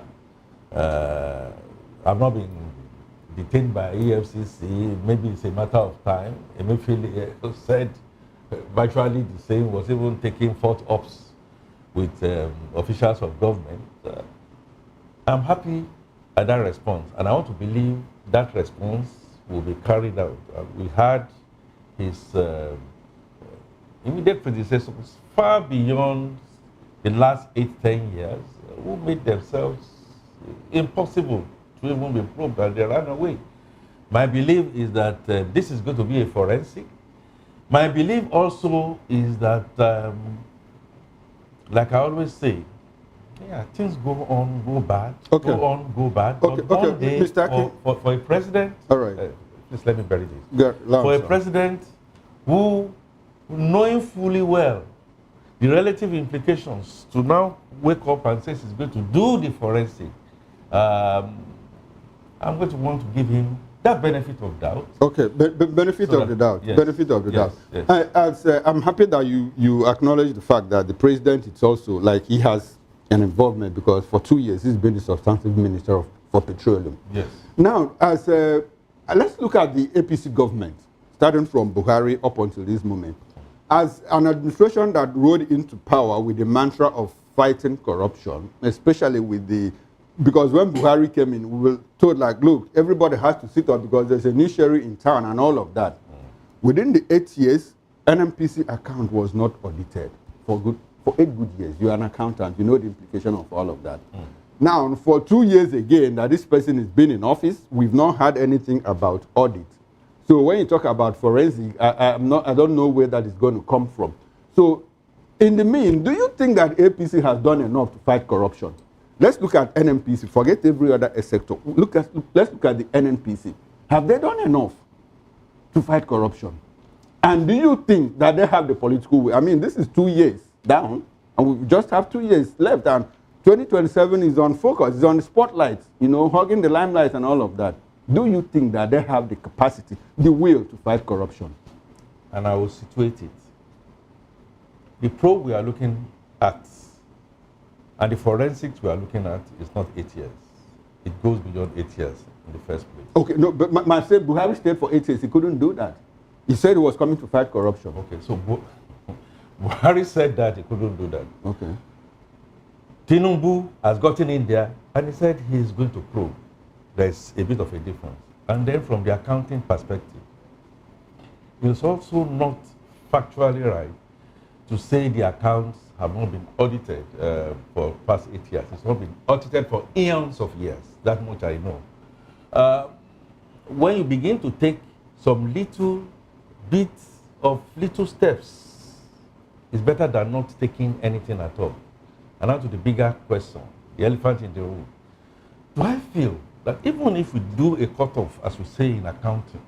I've not been detained by EFCC. Maybe it's a matter of time. Emefiele said virtually the same, was even taking fourth ops with officials of government. I'm happy at that response, and I want to believe that response will be carried out. We had his immediate predecessors far beyond the last 8-10 years who made themselves impossible to even be probed, and they ran away. My belief is that this is going to be a forensic. My belief also is that, like I always say, yeah, things go on, go bad, Okay. go on, go bad. Okay, But one okay, day, Mr. Akin. for a president, All right. please let me bury this. Yeah, For a sir. president who, knowing fully well the relative implications, to now wake up and say he's going to do the forensic, I'm going to want to give him that benefit of doubt. Okay, benefit So of the that- doubt. yes, Benefit of the yes, doubt. yes. I'm happy that you acknowledge the fact that the president is also like he has an involvement because for 2 years he's been the substantive minister for petroleum. Yes. Now, let's look at the APC government, starting from Buhari up until this moment. As an administration that rode into power with the mantra of fighting corruption, especially with because when Buhari came in, we were told like, look, everybody has to sit up because there's a new sheriff in town and all of that. Within the 8 years, NNPC account was not audited for 8 good years. You're an accountant, you know the implication of all of that. Now, for 2 years again that this person has been in office, we've not had anything about audit. So when you talk about forensic, I don't know where that is going to come from. So in the mean, do you think that APC has done enough to fight corruption? Let's look at NNPC, forget every other sector. Let's look at the NNPC. Have they done enough to fight corruption? And do you think that they have the political will? I mean, this is 2 years down, and we just have 2 years left, and 2027 is on focus, it's on the spotlight, you know, hogging the limelight and all of that. Do you think that they have the capacity, the will to fight corruption? And I will situate it. The probe we are looking at and the forensics we are looking at is not 8 years. It goes beyond 8 years in the first place. Okay, no, but Buhari stayed for 8 years. He couldn't do that. He said he was coming to fight corruption. Okay, so Buhari said that he couldn't do that. Okay. Tinubu has gotten in there and he said he's going to probe. There's a bit of a difference. And then from the accounting perspective, it's also not factually right to say the accounts have not been audited for past 8 years. It's not been audited for eons of years. That much I know. When you begin to take some little bits of little steps, it's better than not taking anything at all. And now to the bigger question, the elephant in the room. Do I feel that even if we do a cutoff, as we say in accounting,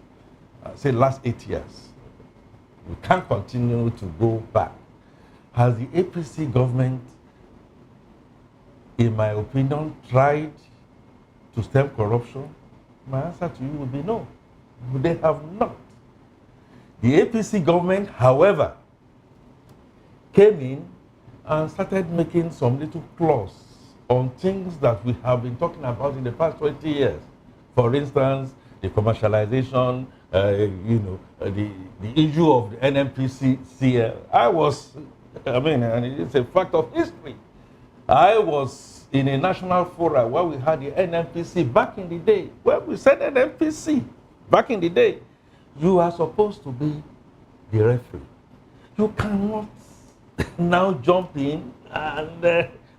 say last 8 years, we can't continue to go back? Has the APC government, in my opinion, tried to stem corruption? My answer to you would be no. They have not. The APC government, however, came in and started making some little clause on things that we have been talking about in the past 20 years. For instance, the commercialization, the issue of the NNPC CL. And it's a fact of history. I was in a national forum where we had the NNPC back in the day. Well, we said NNPC back in the day. You are supposed to be the referee. You cannot now jump in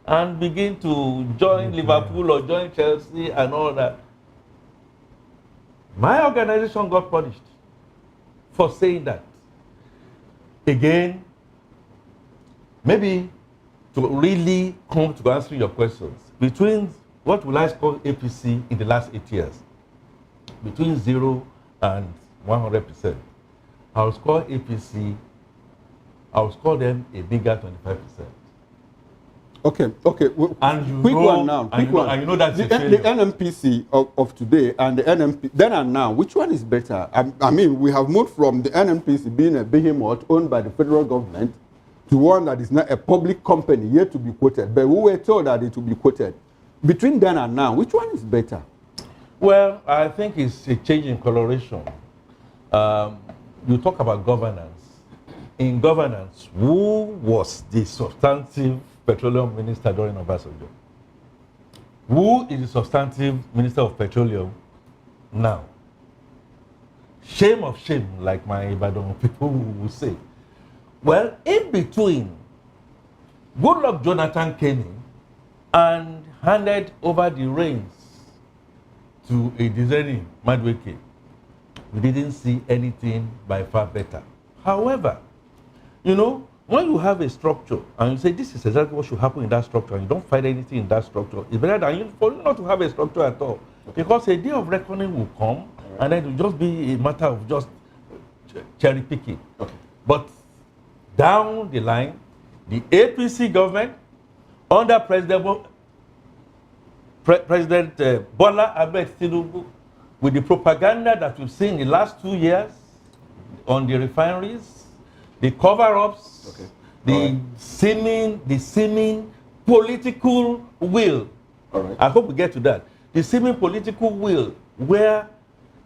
and begin to join Liverpool or join Chelsea and all that. My organization got punished for saying that. Again, maybe to really come to answer your questions, between what will I call APC in the last 8 years, between 0 and 100%, I'll score APC, I'll score them a bigger 25%. Okay. And you quick know, one now. And you know that's the a failure. NNPC of today and the NNP then and now. Which one is better? I mean, we have moved from the NNPC being a behemoth owned by the federal government to one that is not a public company yet to be quoted. But we were told that it will be quoted. Between then and now, which one is better? Well, I think it's a change in coloration. You talk about governance. in governance, who was the substantive petroleum minister during Obasanjo? Who is the substantive minister of petroleum now? Shame of shame, like my Ibadan people will say. Well, in between, Goodluck Jonathan came in and handed over the reins to a deserting Madueke. We didn't see anything by far better. However, you know, when you have a structure and you say this is exactly what should happen in that structure and you don't find anything in that structure, it's better than for you not to have a structure at all. Okay. Because a day of reckoning will come, and then it will just be a matter of just cherry picking. Okay. But down the line, the APC government under President Bola Ahmed Tinubu, with the propaganda that we've seen in the last 2 years on the refineries, the cover-ups, okay, the seeming political will. All right. I hope we get to that. The seeming political will where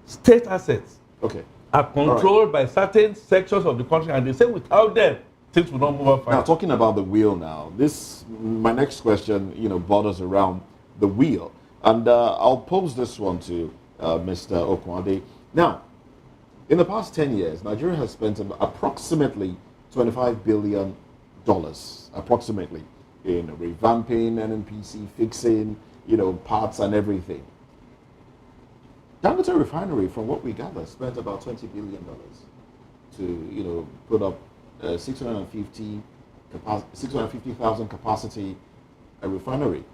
state assets, okay, are controlled by certain sections of the country, and they say without them, things will not move up. Now, talking about the wheel now, my next question, borders around the wheel. And I'll pose this one to Mr. Okwande. Now, in the past 10 years, Nigeria has spent approximately $25 billion, approximately, in revamping, NNPC, fixing, parts and everything. Dangote Refinery, from what we gather, spent about $20 billion to, put up 650,000 capacity a refinery.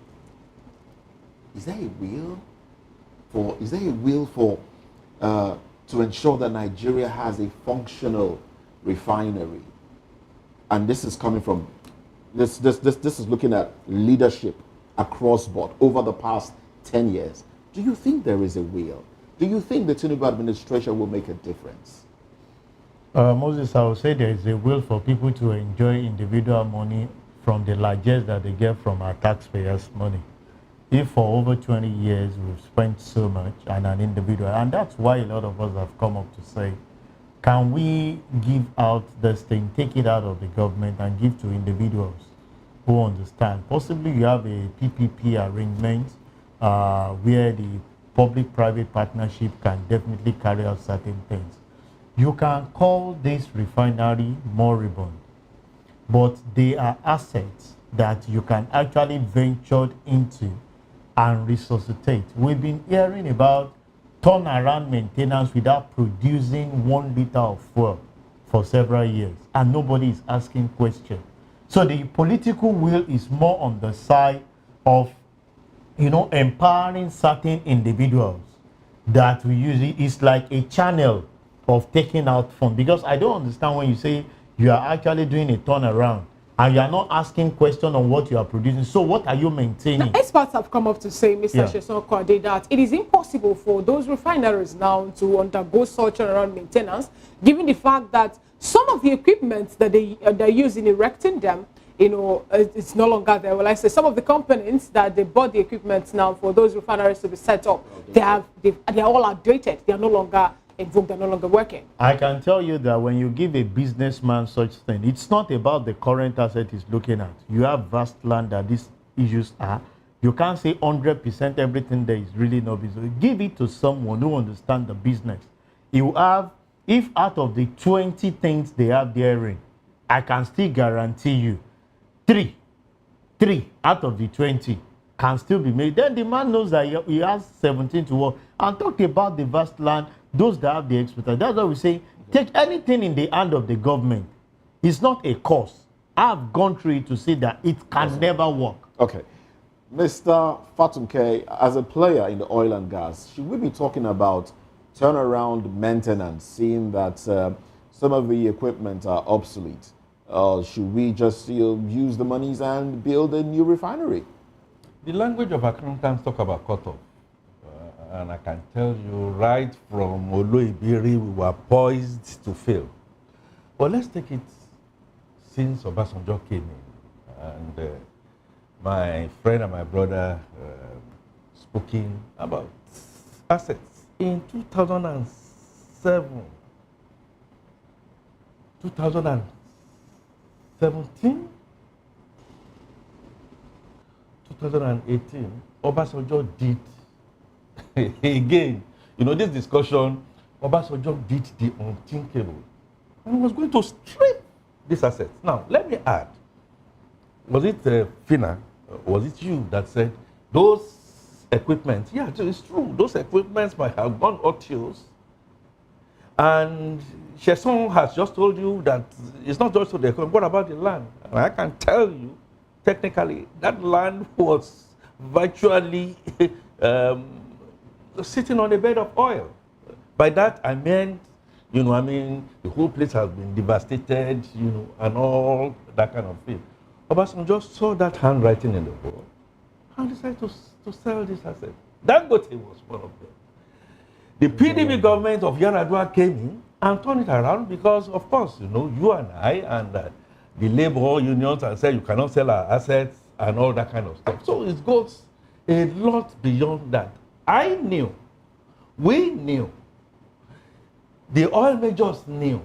Is there a will for to ensure that Nigeria has a functional refinery? And this is coming from this is looking at leadership across board over the past 10 years. Do you think there is a will? Do you think the Tinubu administration will make a difference? Moses, I would say there is a will for people to enjoy individual money from the largesse that they get from our taxpayers' money. If for over 20 years we've spent so much on an individual, and that's why a lot of us have come up to say, can we give out this thing, take it out of the government and give to individuals who understand? Possibly you have a PPP arrangement where the public-private partnership can definitely carry out certain things. You can call this refinery moribund, but they are assets that you can actually venture into and resuscitate. We've been hearing about turnaround maintenance without producing 1 liter of fuel for several years, and nobody is asking questions. So the political will is more on the side of, empowering certain individuals that we use it. It's like a channel of taking out funds, because I don't understand when you say you are actually doing a turnaround and you are not asking questions on what you are producing. So what are you maintaining? Now, experts have come up to say, Mr. Sheson Kwade, that it is impossible for those refineries now to undergo such turnaround maintenance, given the fact that some of the equipment that they use in erecting them, it's no longer there. Well, I say some of the components that they bought the equipment now for those refineries to be set up, they're all outdated. They are no longer in vogue. They're no longer working. I can tell you that when you give a businessman such thing, it's not about the current asset he's looking at. You have vast land that these issues are. You can't say 100% everything there is really no business. Give it to someone who understands the business. You have, if out of the 20 things they have therein, I can still guarantee you, three out of the 20 can still be made. Then the man knows that he has 17 to work. And talk about the vast land, those that have the expertise. That's why we say, take anything in the hand of the government. It's not a cost. I've gone through it to see that it can never work. Okay. Mr. Fatumke, as a player in the oil and gas, should we be talking about turnaround maintenance, seeing that some of the equipment are obsolete? Should we just use the monies and build a new refinery? The language of accountants talk about cut-off. And I can tell you right from Oloibiri, we were poised to fail. But let's take it since Obasanjo came in. And my friend and my brother speaking about assets. In 2007, 2017, 2018, Obasanjo did again. You know, this discussion, Obasanjo did the unthinkable and was going to strip these assets. Now, let me add, was it Fina, was it you that said those equipment, yeah, it's true, those equipments might have gone autos, and Chesson has just told you that it's not just the equipment, what about the land? And I can tell you, technically, that land was virtually sitting on a bed of oil. By that, I meant, you know, I mean, the whole place has been devastated, you know, and all that kind of thing. Obasanjo just saw that handwriting in the wall and decided to sell this asset. Dangote was one of them. The PDP government of Yar'Adua came in and turned it around because, of course, you know, you and I and the labor unions and said you cannot sell our assets and all that kind of stuff. So it goes a lot beyond that. I knew, we knew, the oil majors knew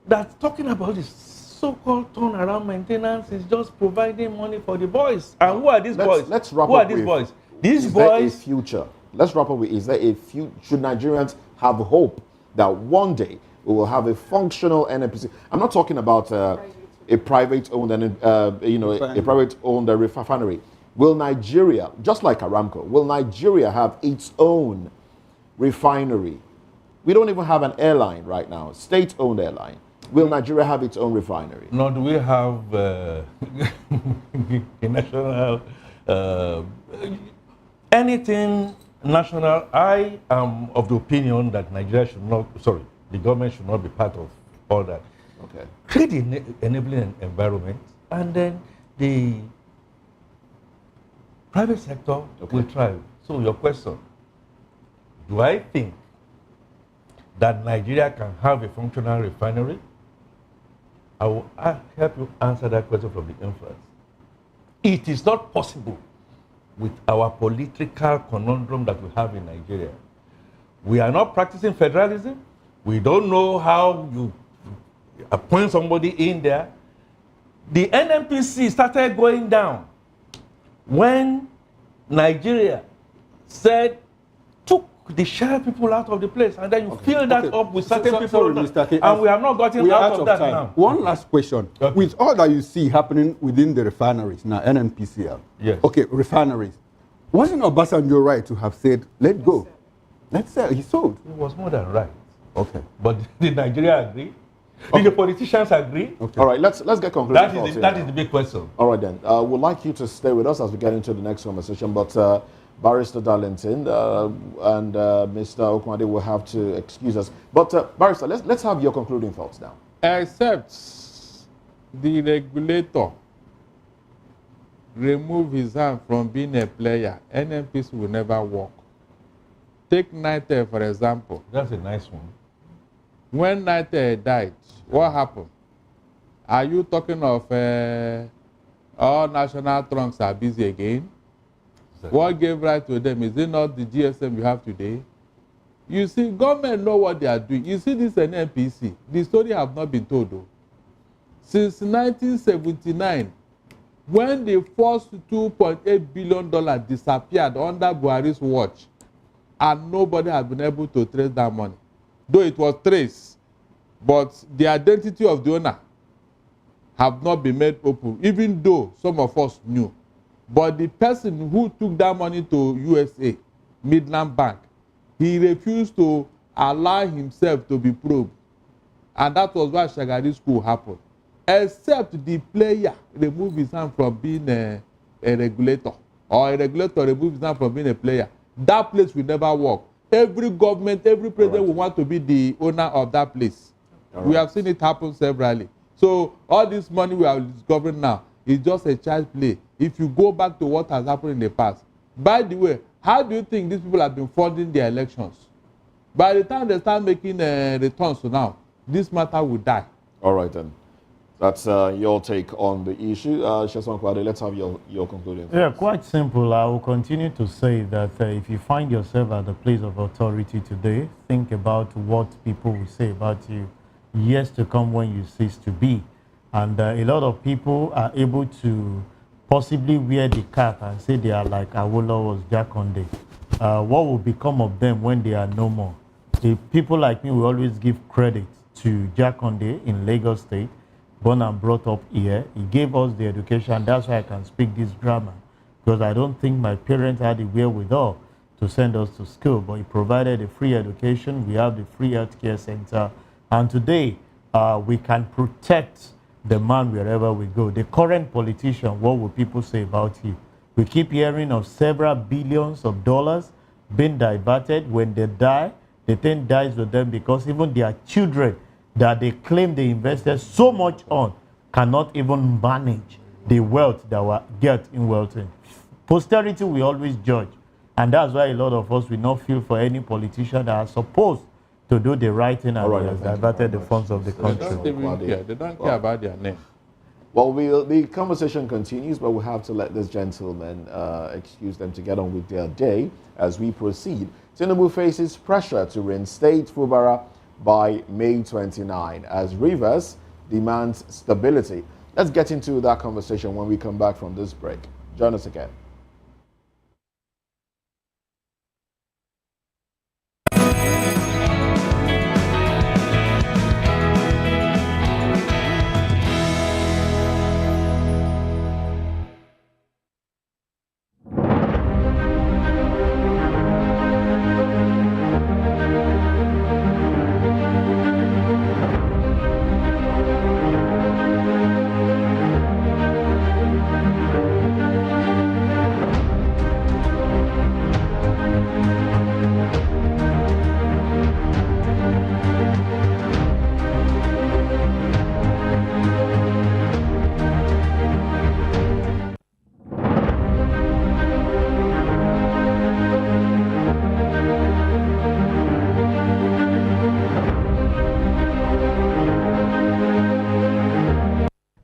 that talking about this so-called turnaround maintenance is just providing money for the boys. And who are these boys? Let's wrap who up are these with, boys? These is boys. there a future? Let's wrap up with, is there a future? Should Nigerians have hope that one day we will have a functional NNPC? I'm not talking about a private-owned, a private-owned refinery. Will Nigeria, just like Aramco, will Nigeria have its own refinery? We don't even have an airline right now, state-owned airline. Will Nigeria have its own refinery? Nor do we have a national, anything national. I am of the opinion that Nigeria should not, the government should not be part of all that. Okay. Create the enabling environment, and then the private sector will thrive. So your question, do I think that Nigeria can have a functional refinery? I will help you answer that question from the inference. It is not possible with our political conundrum that we have in Nigeria. We are not practicing federalism. We don't know how you appoint somebody in there. The NNPC started going down when Nigeria took the share people out of the place, and then you fill that up with certain people, and we have not gotten out of that now. One last question. Okay. With all that you see happening within the refineries, now NNPCL, yes. Okay, refineries, wasn't Obasanjo right to have said, let go? Let's sell. He sold. It was more than right. Okay. But did Nigeria agree? Did the politicians agree? Okay. All right, let's get concluded. That is the big question. All right then. We'd like you to stay with us as we get into the next conversation, but Barrister Darlington and Mr. Okwande will have to excuse us. But Barrister, let's have your concluding thoughts now. Except the regulator remove his hand from being a player, NNPC will never work. Take Nitel, for example. That's a nice one. When Nitel died, what happened? Are you talking of all national trunks are busy again? Exactly. What gave right to them? Is it not the GSM you have today? You see, government know what they are doing. You see this NNPC, the story have not been told though. Since 1979, when the first $2.8 billion disappeared under Buhari's watch, and nobody has been able to trace that money. Though it was traced, but the identity of the owner have not been made open, even though some of us knew. But the person who took that money to USA, Midland Bank, he refused to allow himself to be probed. And that was why Shagari School happened. Except the player removed his hand from being a regulator, or a regulator removed his hand from being a player. That place will never work. Every government, every president will want to be the owner of that place. We have seen it happen severally. So all this money we are discovering now is just a child's play. If you go back to what has happened in the past. By the way, how do you think these people have been funding their elections? By the time they start making returns now, this matter will die. All right then. That's your take on the issue. Sheson Kwade, let's have your concluding. Yeah, quite simple. I will continue to say that if you find yourself at the place of authority today, think about what people will say about you years to come when you cease to be. And a lot of people are able to possibly wear the cap and say they are like Awolowo's Jakonde. What will become of them when they are no more? If people like me will always give credit to Jakonde in Lagos State, born and brought up here. He gave us the education. That's why I can speak this grammar, because I don't think my parents had the wherewithal to send us to school, but he provided a free education. We have the free healthcare center, and today we can protect the man wherever we go. The current politician, what will people say about you? We keep hearing of several billions of dollars being diverted. When they die, the thing dies with them, because even their children that they claim they invested so much on cannot even manage the wealth that we get in wealth. Posterity will always judge. And that's why a lot of us will not feel for any politician that are supposed to do the right thing and has diverted the funds of the country. They don't care about their name. Well, the conversation continues, but we have to let this gentleman excuse them to get on with their day as we proceed. Tinubu faces pressure to reinstate Fubara by May 29 as Rivers demands stability. Let's get into that conversation when we come back from this break. Join us again.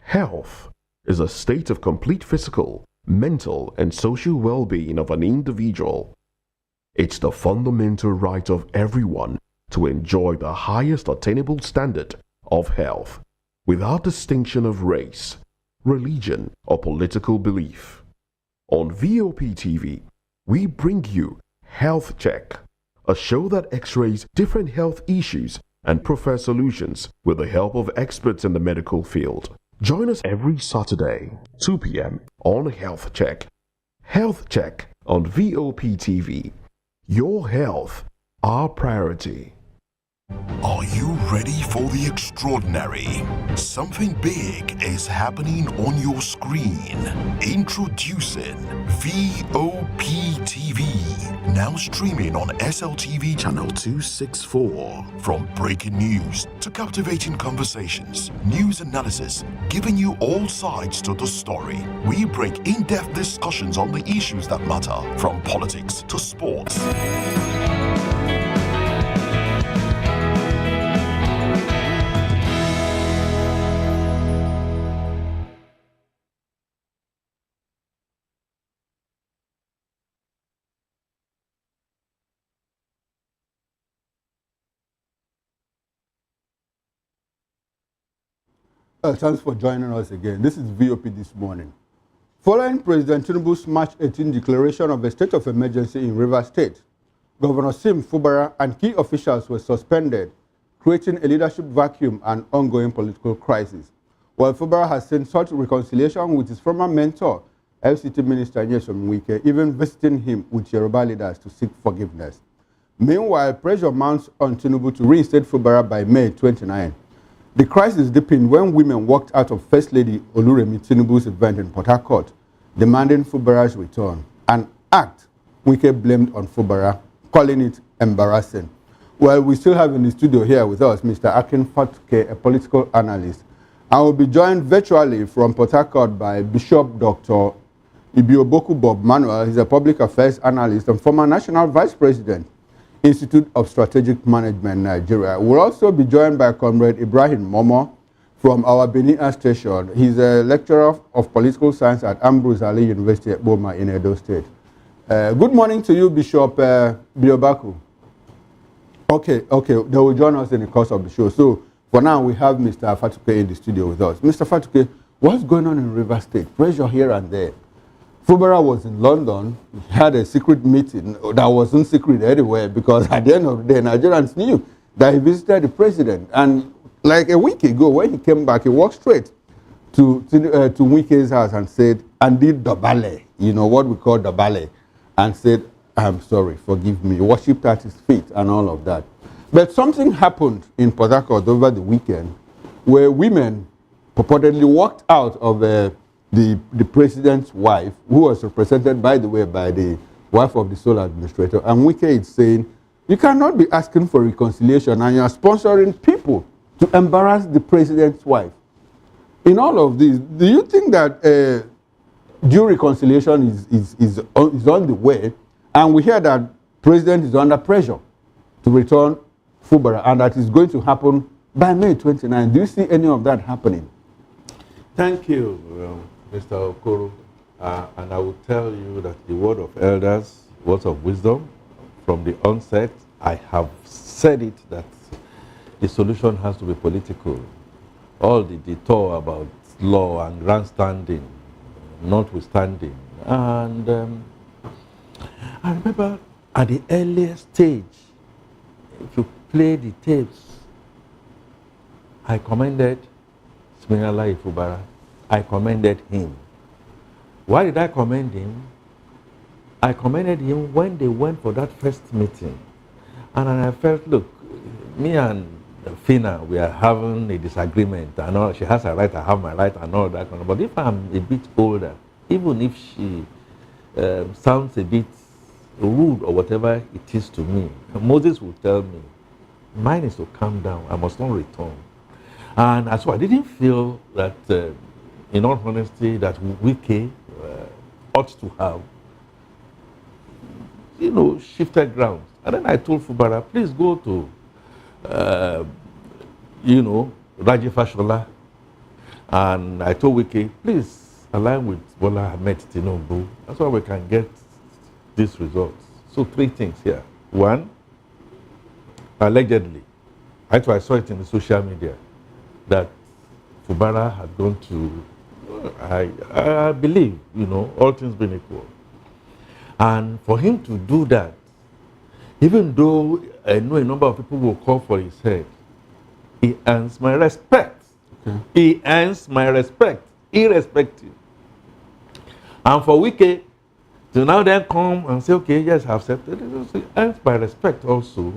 Health is a state of complete physical, mental, and social well-being of an individual. It's the fundamental right of everyone to enjoy the highest attainable standard of health, without distinction of race, religion, or political belief. On VOP TV, we bring you Health Check, a show that x-rays different health issues and provides solutions with the help of experts in the medical field. Join us every Saturday, 2 p.m. on Health Check. Health Check on VOP TV. Your health, our priority. Are you ready for the extraordinary? Something big is happening on your screen. Introducing VOP TV. Now streaming on SLTV channel 264. From breaking news to captivating conversations, news analysis, giving you all sides to the story. We break in-depth discussions on the issues that matter, from politics to sports. Thanks for joining us again. This is VOP This Morning. Following President Tinubu's March 18 declaration of a state of emergency in Rivers State, Governor Sim Fubara and key officials were suspended, creating a leadership vacuum and ongoing political crisis. While Fubara has seen such reconciliation with his former mentor, FCT Minister Nyesom Wike, even visiting him with Yoruba leaders to seek forgiveness. Meanwhile, pressure mounts on Tinubu to reinstate Fubara by May 29. The crisis deepened when women walked out of First Lady Oluremi Tinubu's event in Port Harcourt, demanding Fubara's return, an act Wike blamed on Fubara, calling it embarrassing. Well, we still have in the studio here with us Mr. Akin Fatuke, a political analyst. I will be joined virtually from Port Harcourt by Bishop Dr. Ibioboku Bob Manuel. He's a public affairs analyst and former national vice president, Institute of Strategic Management, Nigeria. We'll also be joined by Comrade Ibrahim Momo from our Benue station. He's a lecturer of political science at Ambrose Ali University at Boma in Edo State. Good morning to you, Bishop Biobaku. Okay, they will join us in the course of the show. So For now, we have Mr. Fatuke in the studio with us. Mr. Fatuke, what's going on in River State? Pressure here and there. Fubara was in London. He had a secret meeting that wasn't secret anywhere because at the end of the day, Nigerians knew that he visited the president. And like a week ago, when he came back, he walked straight to Wike's house and said, and did the ballet, you know, what we call the ballet, and said, I'm sorry, forgive me, worshipped at his feet and all of that. But something happened in Port Harcourt over the weekend where women purportedly walked out of the president's wife, who was represented, by the way, by the wife of the sole administrator. And Wike is saying, you cannot be asking for reconciliation and you are sponsoring people to embarrass the president's wife. In all of this, do you think that due reconciliation is on the way? And we hear that president is under pressure to return Fubara, and that is going to happen by May 29. Do you see any of that happening? Thank you, Mr. Okoro. And I will tell you that the word of elders, words of wisdom, from the onset, I have said it that the solution has to be political. All the detour about law and grandstanding, notwithstanding. And I remember at the earliest stage, if you play the tapes, I commended Smirala Fubara. I commended him. Why did I commend him? I commended him when they went for that first meeting. And I felt, look, me and Fina, we are having a disagreement. I know she has her right, I have my right, and all that. But if I'm a bit older, even if she sounds a bit rude or whatever it is to me, Moses will tell me, mine is to calm down, I must not return. And so I didn't feel that, in all honesty, that Wike ought to have, shifted ground. And then I told Fubara, please go to, Raji Fashola. And I told Wike, please align with Bola Ahmed Tinubu. That's why we can get these results. So 3 things here. 1, allegedly, I saw it in the social media, that Fubara had gone to, I believe, all things being equal. And for him to do that, even though I know a number of people will call for his head, he earns my respect. Okay. He earns my respect, irrespective. And for Wike to now then come and say, okay, yes, I've accepted it, he earns my respect also.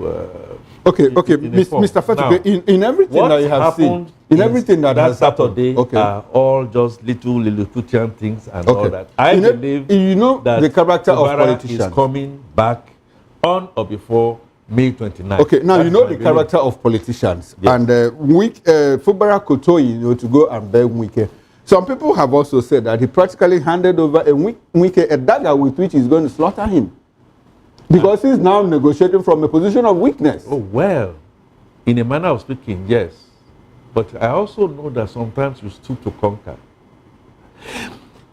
Mr. Fatuke, in everything that you have seen, in everything that has Saturday, happened, are all just little Lilliputian things and all that. I believe that the character of Fubara politicians is coming back on or before May 29th. Okay, now the character of politicians. Yes. And Fubara could tell to go and beg Wike. Some people have also said that he practically handed over Wike a dagger with which he's going to slaughter him. Because he's now negotiating from a position of weakness. Oh, well, in a manner of speaking, yes. But I also know that sometimes you stoop to conquer.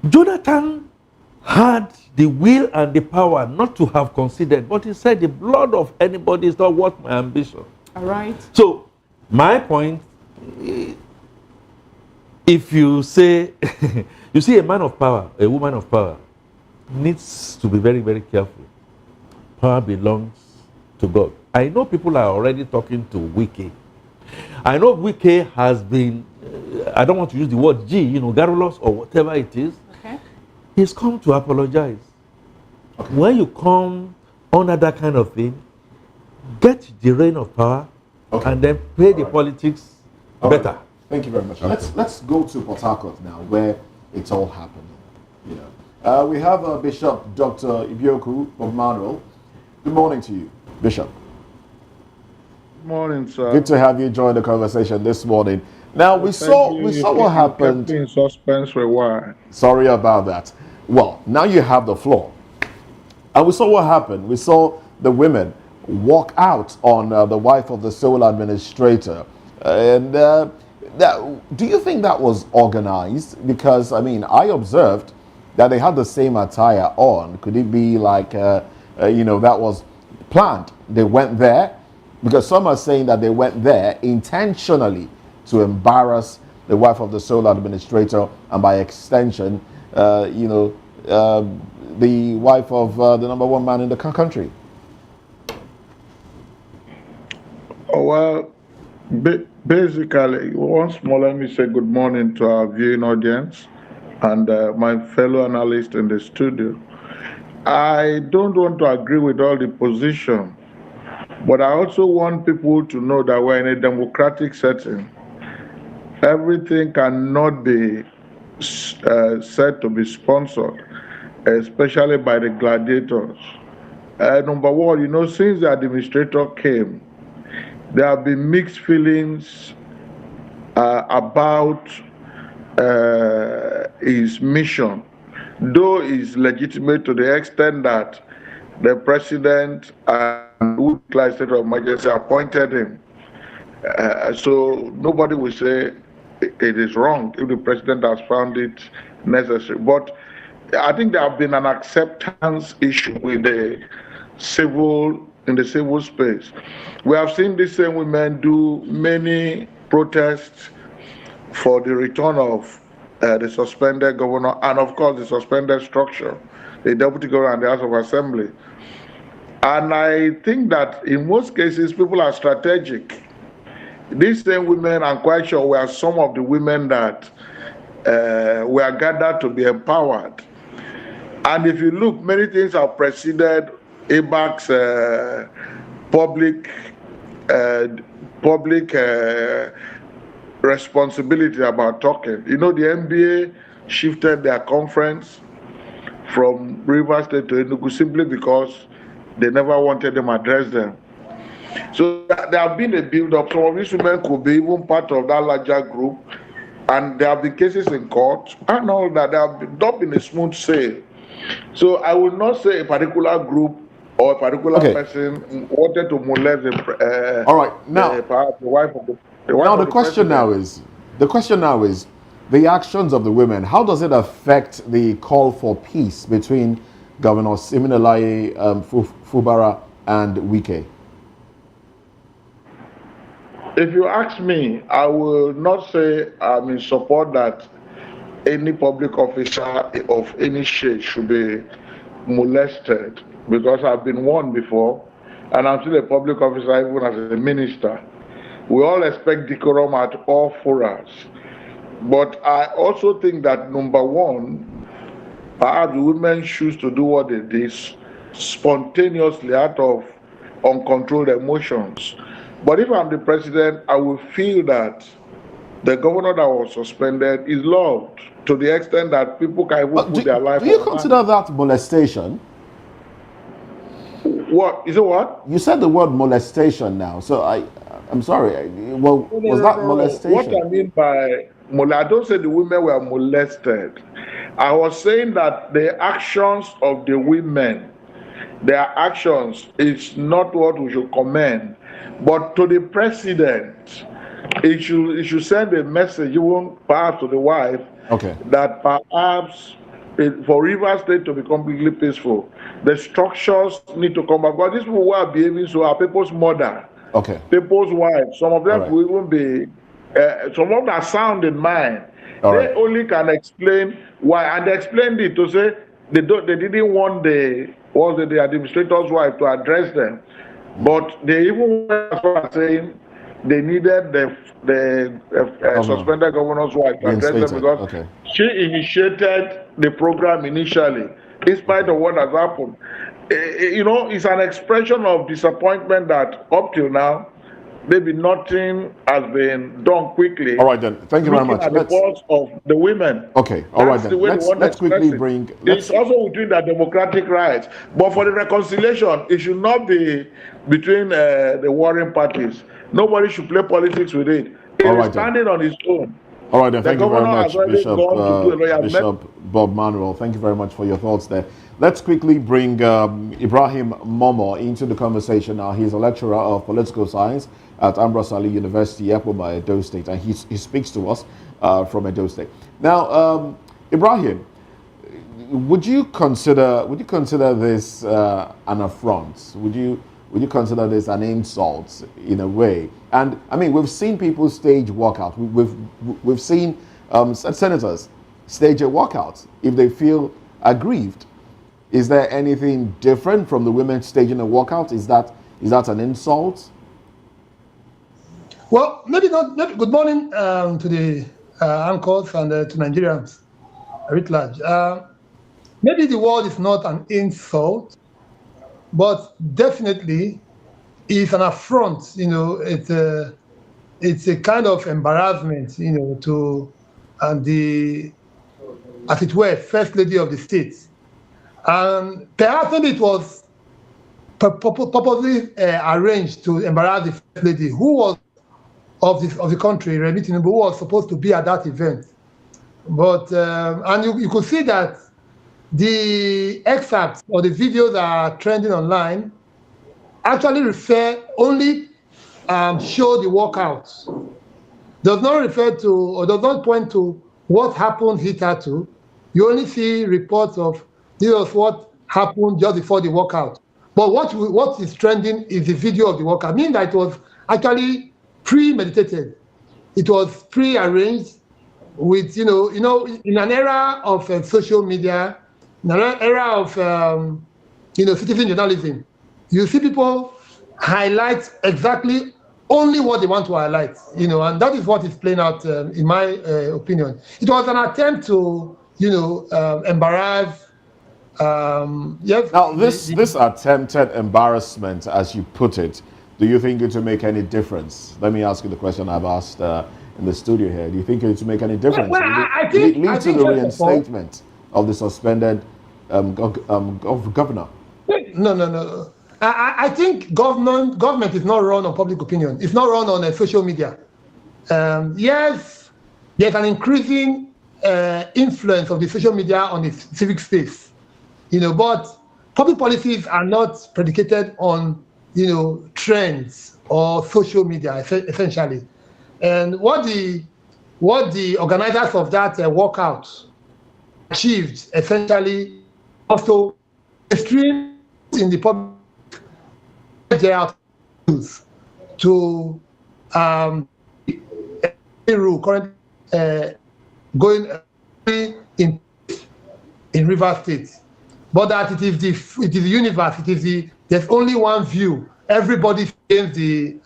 Jonathan had the will and the power not to have considered, but he said the blood of anybody is not worth my ambition. All right. So, my point, if you say, you see a man of power, a woman of power, needs to be very, very careful. Power belongs to God. I know people are already talking to Wike. I know Wike has been, I don't want to use the word garrulous or whatever it is. Okay. He's come to apologize. Okay. When you come under that kind of thing, get the reign of power and then play the politics better. Right. Thank you very much. Okay. Let's go to Port Harcourt now, where it's all happened. We have Bishop Dr. Ibioku of Manuel. Good morning to you, Bishop. Good morning, sir. Good to have you join the conversation this morning. Now we saw what happened. Kept me in suspense for a while. Sorry about that. Well, now you have the floor, and we saw what happened. We saw the women walk out on the wife of the sole administrator, and do you think that was organized? Because I observed that they had the same attire on. Could it be like that was planned? They went there, Because some are saying that they went there intentionally to embarrass the wife of the sole administrator, and by extension, the wife of the number one man in the country. Well, basically, once more, let me say good morning to our viewing audience and my fellow analysts in the studio. I don't want to agree with all the position, but I also want people to know that we're in a democratic setting. Everything cannot be said to be sponsored, especially by the gladiators. Number one, since the administrator came, there have been mixed feelings about his mission, though it's legitimate to the extent that the president and who declared state of emergency appointed him. So nobody will say it is wrong if the president has found it necessary. But I think there have been an acceptance issue with in the civil space. We have seen these same women do many protests for the return of the suspended governor and, of course, the suspended structure, the deputy governor and the House of Assembly. And I think that in most cases, people are strategic. These same women, I'm quite sure, were some of the women that were gathered to be empowered. And if you look, many things have preceded ABAC's public responsibility about talking. The NBA shifted their conference from Rivers State to Enugu simply because they never wanted them to address them. So there have been a build-up. Some of these women could be even part of that larger group, and there have been cases in court and all that. They have not been a smooth sail. So I will not say a particular group or a particular person wanted to molest all right, now the wife of the the question now is the actions of the women. How does it affect the call for peace between Governor Siminalayi Fubara and Wike? If you ask me, I will not say I'm in support that any public officer of any shade should be molested, because I've been warned before, and I'm still a public officer even as a minister. We all expect decorum at all forums. But I also think that, number one, perhaps women choose to do what they did spontaneously out of uncontrolled emotions. But if I'm the president, I will feel that the governor that was suspended is loved to the extent that people can even put their life on. Do you consider that molestation? What? Is it what? You said the word molestation now, so I'm sorry. Was that molestation? What I mean by I don't say the women were molested. I was saying that the actions of the women, their actions is not what we should commend. But to the president, it should send a message, even perhaps to the wife, that perhaps for Rivers State to be completely peaceful, the structures need to come back. But these people who are behaving so are people's mother, people's wives. Some of them will even be, some of them are sound in mind. They only can explain why, and they explained it to say they didn't want the administrator's wife to address them. But they even were saying they needed the suspended governor's wife to address them because she initiated the program initially, in spite of what has happened. It's an expression of disappointment that up till now, maybe nothing has been done quickly. All right then, thank you very much. At the cause of the women. Okay, all right then. Let's quickly bring. It's also within the democratic rights, but for the reconciliation, it should not be between the warring parties. Nobody should play politics with it. It is standing on its own. All right then, thank you very much, Bishop Bob Manuel. Thank you very much for your thoughts there. Let's quickly bring Ibrahim Momo into the conversation now. He's a lecturer of political science at Ambrose Ali University, Epoma, Edo State, and he speaks to us from Edo State. Now, Ibrahim, would you consider this an affront? Would would you consider this an insult in a way? And I mean, we've seen people stage walkout. We've seen senators stage a walkout if they feel aggrieved. Is there anything different from the women staging a walkout? Is that an insult? Well, maybe not. Good morning to the anchors and to Nigerians writ large. Maybe the word is not an insult, but definitely it's an affront. You know, it's a kind of embarrassment. You know, to the, as it were, first lady of the state. And perhaps maybe it was purposely arranged to embarrass the first lady, who was of the country, Tinubu, who was supposed to be at that event. But and you could see that the excerpts or the videos that are trending online actually refer only show the walkouts. Does not refer to or does not point to what happened hitherto. You only see reports of this was what happened just before the walkout. But what is trending is the video of the walkout, meaning that it was actually premeditated. It was pre-arranged with, you know, in an era of social media, in an era of, citizen journalism, you see people highlight exactly only what they want to highlight, and that is what is playing out, in my opinion. It was an attempt to, embarrass. Yes. Now, this attempted embarrassment, as you put it, do you think it will make any difference? Let me ask you the question I've asked in the studio here. Do you think it will make any difference? Well, I think lead to the reinstatement of the suspended governor? No. I think government is not run on public opinion. It's not run on social media. Yes, there's an increasing influence of the social media on the civic space, but public policies are not predicated on, trends or social media, essentially. And what the organizers of that walkout achieved, essentially, also extreme in the public to currently going in River State, but that it is the universe. There's only one view. Everybody feels the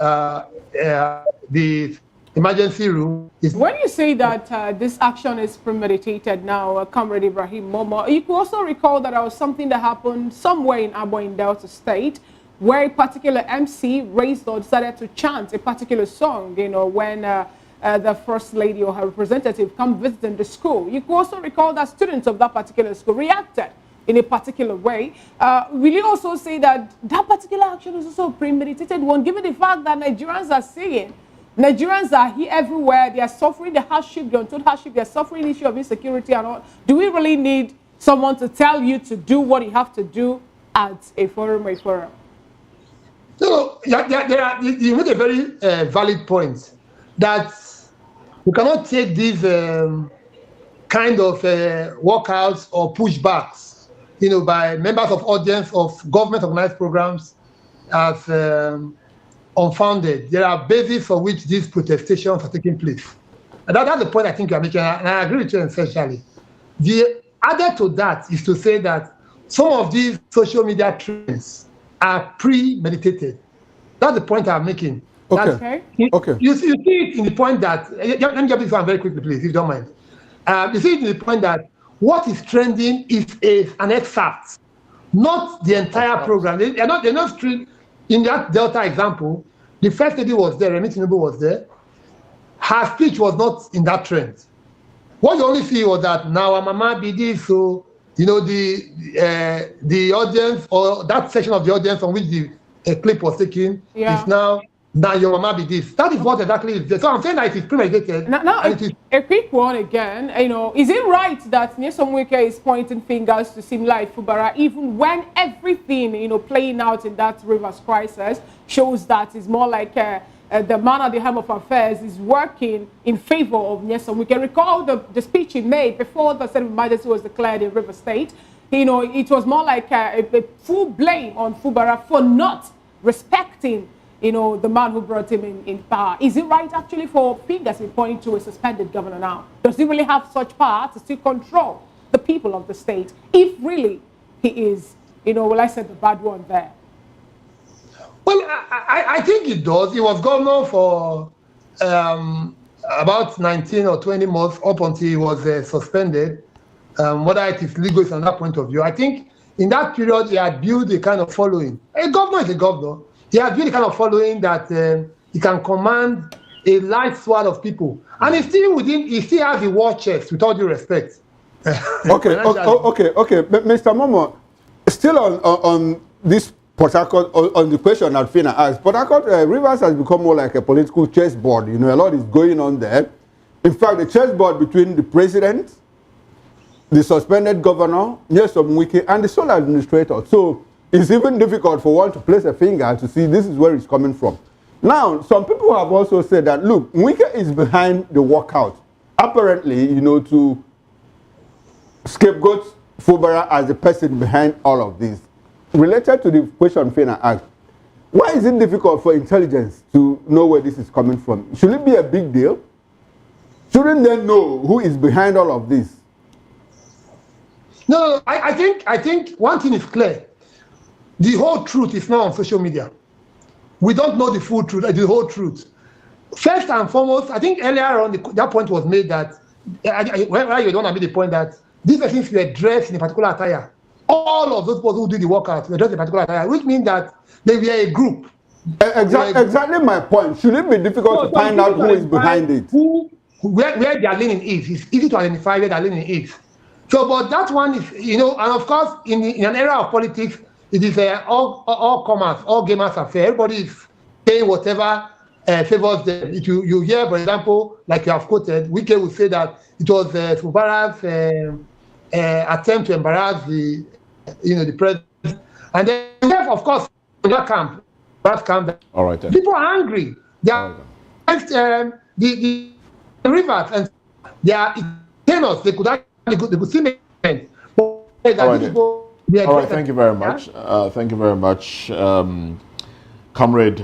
emergency room. When you say that this action is premeditated now, Comrade Ibrahim Momo, you can also recall that there was something that happened somewhere in Abo in Delta State, where a particular MC raised or decided to chant a particular song, when the first lady or her representative come visiting the school. You can also recall that students of that particular school reacted in a particular way. Will you also say that that particular action is also a premeditated one, given the fact that Nigerians are saying, Nigerians are here everywhere, they are suffering the hardship, the untold hardship, they are suffering the issue of insecurity and all. Do we really need someone to tell you to do what you have to do at a forum? So you make a very valid point that we cannot take these kind of walkouts or pushbacks, by members of audience of government organized programs as unfounded. There are bases for which these protestations are taking place. And that's the point I think you're making, and I agree with you essentially. The added to that is to say that some of these social media trends are premeditated. That's the point I'm making. Okay. You see it in the point that, let me get this one very quickly, please, if you don't mind. You see it in the point that what is trending is an excerpt, not the entire program. They're not in that Delta example. The first lady was there, Tinubu was there. Her speech was not in that trend. What you only see was that now Mama be this, so the audience or that section of the audience on which the clip was taken is now your mama be this. That is what exactly is there. So I'm saying that it is premeditated. Now a quick one again. Is it right that Nyesom Wike is pointing fingers to seem like Fubara, even when everything playing out in that rivers crisis shows that it's more like the man at the helm of affairs is working in favor of Nyesom Wike? Recall the speech he made before the state of emergency was declared in River State. It was more like a full blame on Fubara for not respecting, the man who brought him in power. Is it right actually for fingers to point to a suspended governor now? Does he really have such power to still control the people of the state if really he is, I said the bad one there? Well, I think it does. He was governor for about 19 or 20 months up until he was suspended. Whether it is legal from that point of view. I think in that period he had built a kind of following. A governor is a governor. He had built a kind of following that he can command a large swath of people. And he still has the war chest, with all due respect. Okay. Mr. Momo, still on this Port Harcourt, on the question that Fina asked, Port Harcourt, Rivers has become more like a political chessboard. A lot is going on there. In fact, the chessboard between the president, the suspended governor, Wike, and the sole administrator. So it's even difficult for one to place a finger to see this is where it's coming from. Now, some people have also said that, look, Wike is behind the walkout. Apparently, to scapegoat Fubara as the person behind all of this. Related to the question Fina asked, why is it difficult for intelligence to know where this is coming from? Should it be a big deal? Shouldn't they know who is behind all of this? No, I think one thing is clear. The whole truth is not on social media. We don't know the full truth, the whole truth. First and foremost, I think earlier on that point was made that, where you don't want to make the point that these persons were dressed in a particular attire. All of those people who did the workout were dressed in a particular attire, which means that they were a group. Exactly my point. Should it be difficult to find out who is behind it? Where their leaning is. It's easy to identify where their leaning is. So, but that one is, and of course, in an era of politics, it is all comers, all gamers affair. Everybody is saying whatever favors them. If you hear, for example, like you have quoted, Wike would say that it was Fubara's attempt to embarrass the president. And then, of course, in that camp, all right, then. People are angry. They are the rivers, and they are tenors. They could see me. All right, thank you very much. Thank you very much, Comrade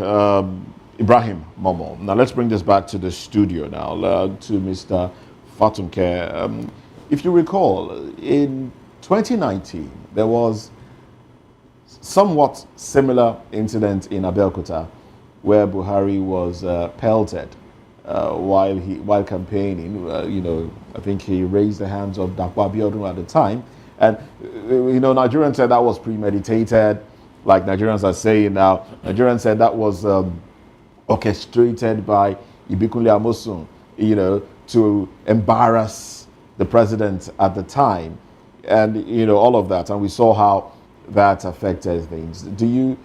Ibrahim Momo. Now let's bring this back to the studio now, to Mr. Fatunke. If you recall, in 2019, there was somewhat similar incident in Abeokuta where Buhari was pelted while campaigning. I think he raised the hands of Dakwa Abiodun at the time. And, Nigerians said that was premeditated, like Nigerians are saying now. Nigerians said that was orchestrated by Ibikunle Amosun, to embarrass the president at the time. And, all of that. And we saw how that affected things. Do you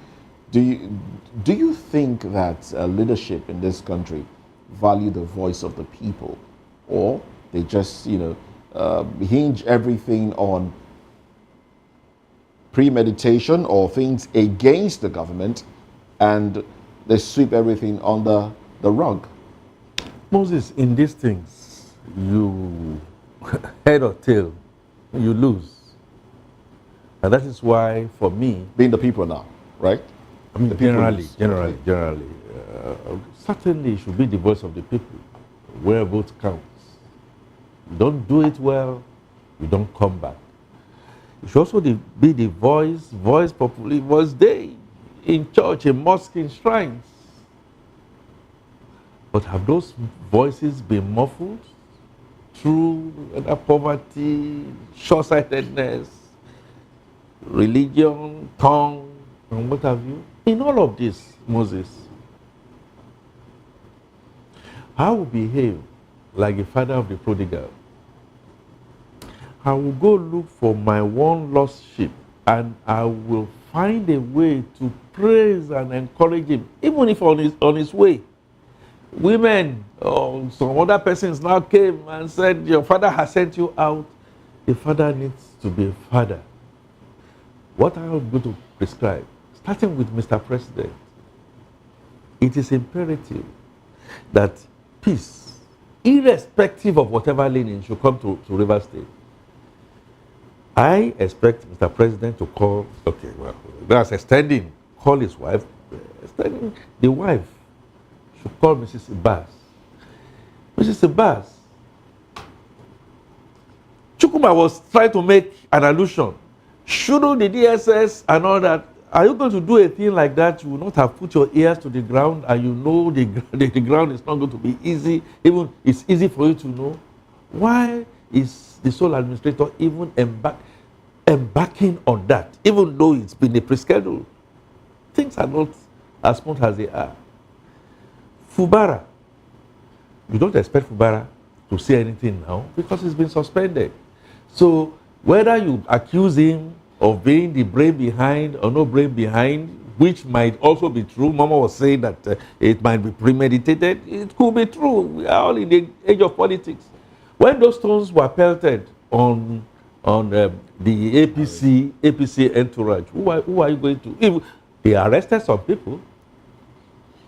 think that leadership in this country value the voice of the people, or they just, hinge everything on premeditation or things against the government, and they sweep everything under the rug? Moses, in these things, you head or tail, you lose. And that is why, for me, being the people now, right? I mean, generally, certainly it should be the voice of the people, where vote counts. You don't do it well, you don't come back. It should also be the voice popularly, voice day, in church, in mosque, in shrines. But have those voices been muffled through poverty, short-sightedness, religion, tongue, and what have you? In all of this, Moses, I will behave like the father of the prodigal. I will go look for my one lost sheep, and I will find a way to praise and encourage him, even if on his way. Women or some other persons now came and said, your father has sent you out. The father needs to be a father. What I am going to prescribe, starting with Mr. President, it is imperative that peace, irrespective of whatever leaning, should come to Rivers State. I expect Mr. President to call, that's extending, call his wife, telling the wife should call Mrs. Abbas. Mrs. Abbas, Chukuma was trying to make an allusion. Shouldn't the DSS and all that, are you going to do a thing like that? You will not have put your ears to the ground, and you know the ground is not going to be easy. Even it's easy for you to know. Why is the sole administrator even embarking on that, even though it's been a pre-schedule? Things are not as smooth as they are. Fubara, you don't expect Fubara to say anything now because he's been suspended. So whether you accuse him of being the brain behind or no brain behind, which might also be true. Mama was saying that it might be premeditated. It could be true. We are all in the age of politics. When those stones were pelted on the APC entourage, who are you going to? If they arrested some people,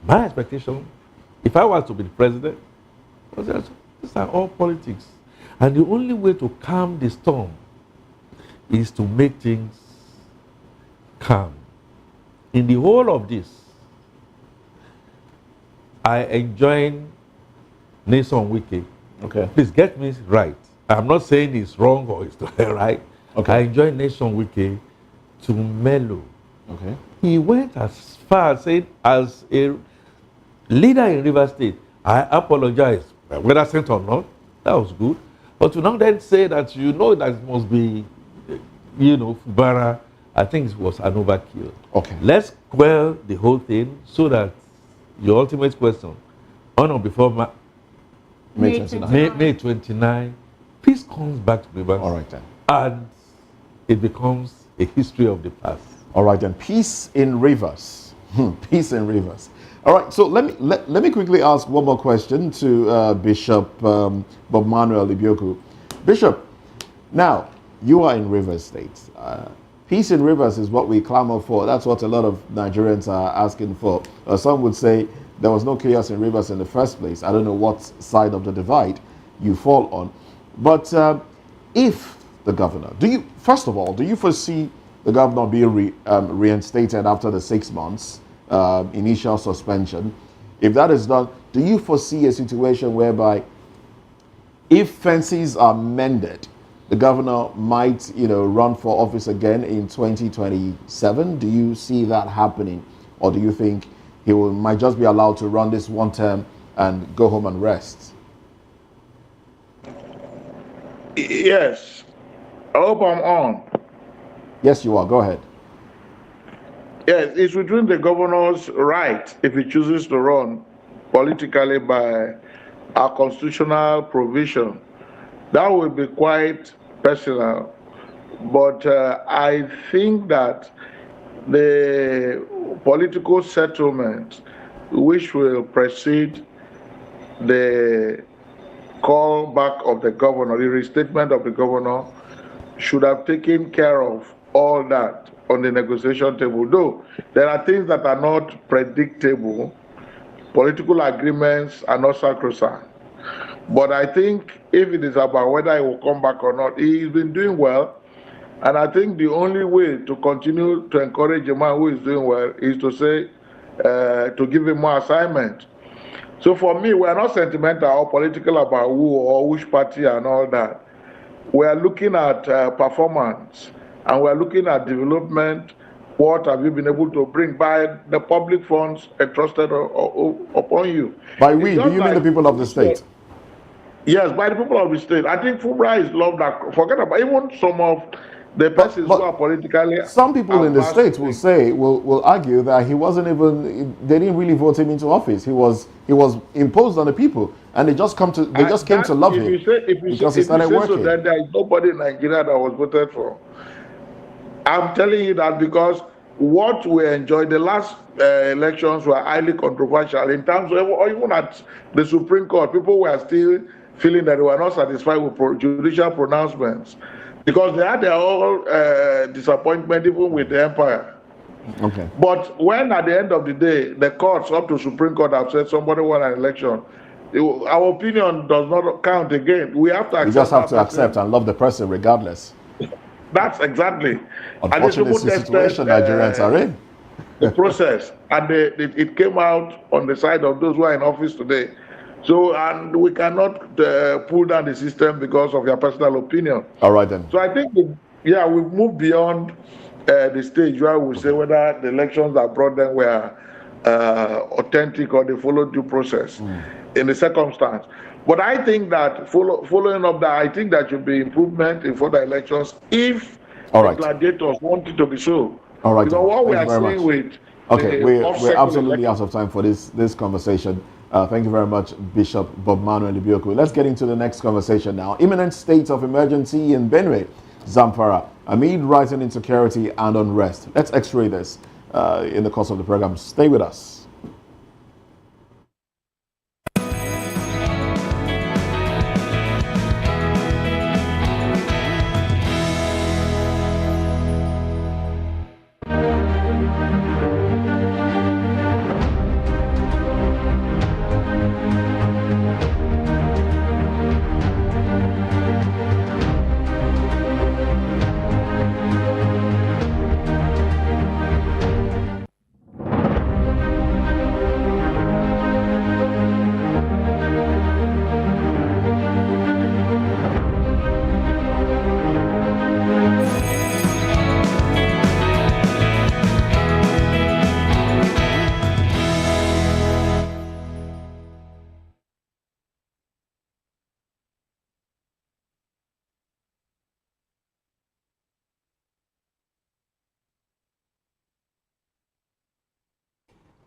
my expectation, if I was to be the president, was that these are all politics. And the only way to calm the storm is to make things calm. In the whole of this, I enjoy Nation Wike. Okay. Please get me right. I'm not saying it's wrong or it's right. Okay. I enjoy Nation Wike to mellow. Okay. He went as far as saying, as a leader in River State, I apologize. Whether sent or not, that was good. But to now then say that you know that it must be, Fubara, I think it was an overkill. Okay. Let's quell the whole thing so that your ultimate question, on or before May 29. May 29, peace comes back to River. All right then. And it becomes a history of the past. All right then. Peace in Rivers. Peace in Rivers. All right. So let me quickly ask one more question to Bishop Bob Manuel Ibioku. Bishop, now you are in Rivers State. Peace in Rivers is what we clamor for. That's what a lot of Nigerians are asking for. Some would say there was no chaos in Rivers in the first place. I don't know what side of the divide you fall on. But if the governor, do you foresee the governor being reinstated after the 6 months initial suspension? If that is done, do you foresee a situation whereby if fences are mended, the governor might, run for office again in 2027? Do you see that happening? Or do you think he might just be allowed to run this one term and go home and rest? Yes. I hope I'm on. Yes, you are. Go ahead. Yes, it's within the governor's right, if he chooses to run politically by our constitutional provision. That will be quite personal. But I think that the political settlement which will precede the call back of the governor, the restatement of the governor, should have taken care of all that on the negotiation table. Though there are things that are not predictable, political agreements are not sacrosanct. But I think if it is about whether he will come back or not, he's been doing well. And I think the only way to continue to encourage a man who is doing well is to say, to give him more assignment. So for me, we are not sentimental or political about who or which party and all that. We are looking at performance, and we are looking at development. What have you been able to bring by the public funds entrusted upon you? By we, do you mean the people of the state? Yes, by the people of the state. I think Fubara is loved. Forget about even some of the persons who are politically. Some people in the state will say, will argue that he wasn't even. They didn't really vote him into office. He was imposed on the people, and they just came to love him because he started working. So that there is nobody in Nigeria that was voted for. I'm telling you that because what we enjoyed, the last elections were highly controversial in terms of, or even at the Supreme Court, people were still feeling that they were not satisfied with judicial pronouncements because they had their own disappointment even with the empire. Okay. But when at the end of the day, the courts up to Supreme Court have said somebody won an election, our opinion does not count again. We have to accept. You just have to accept and love the person regardless. That's exactly. Unfortunate situation Nigerians are in. the process, and it came out on the side of those who are in office today. So, and we cannot pull down the system because of your personal opinion. All right then. So I think, we've moved beyond the stage where we say whether the elections that brought them were authentic or they followed due process in the circumstance. But I think that following up that, I think there should be improvement in further elections if the gladiators want it to be so. All right. Because what we Thank are you very seeing much. with Okay, we're absolutely election. out of time for this conversation. Thank you very much, Bishop Bob Manuel Ibioku. Let's get into the next conversation now. Imminent state of emergency in Benue, Zamfara, amid rising insecurity and unrest. Let's x-ray this in the course of the program. Stay with us.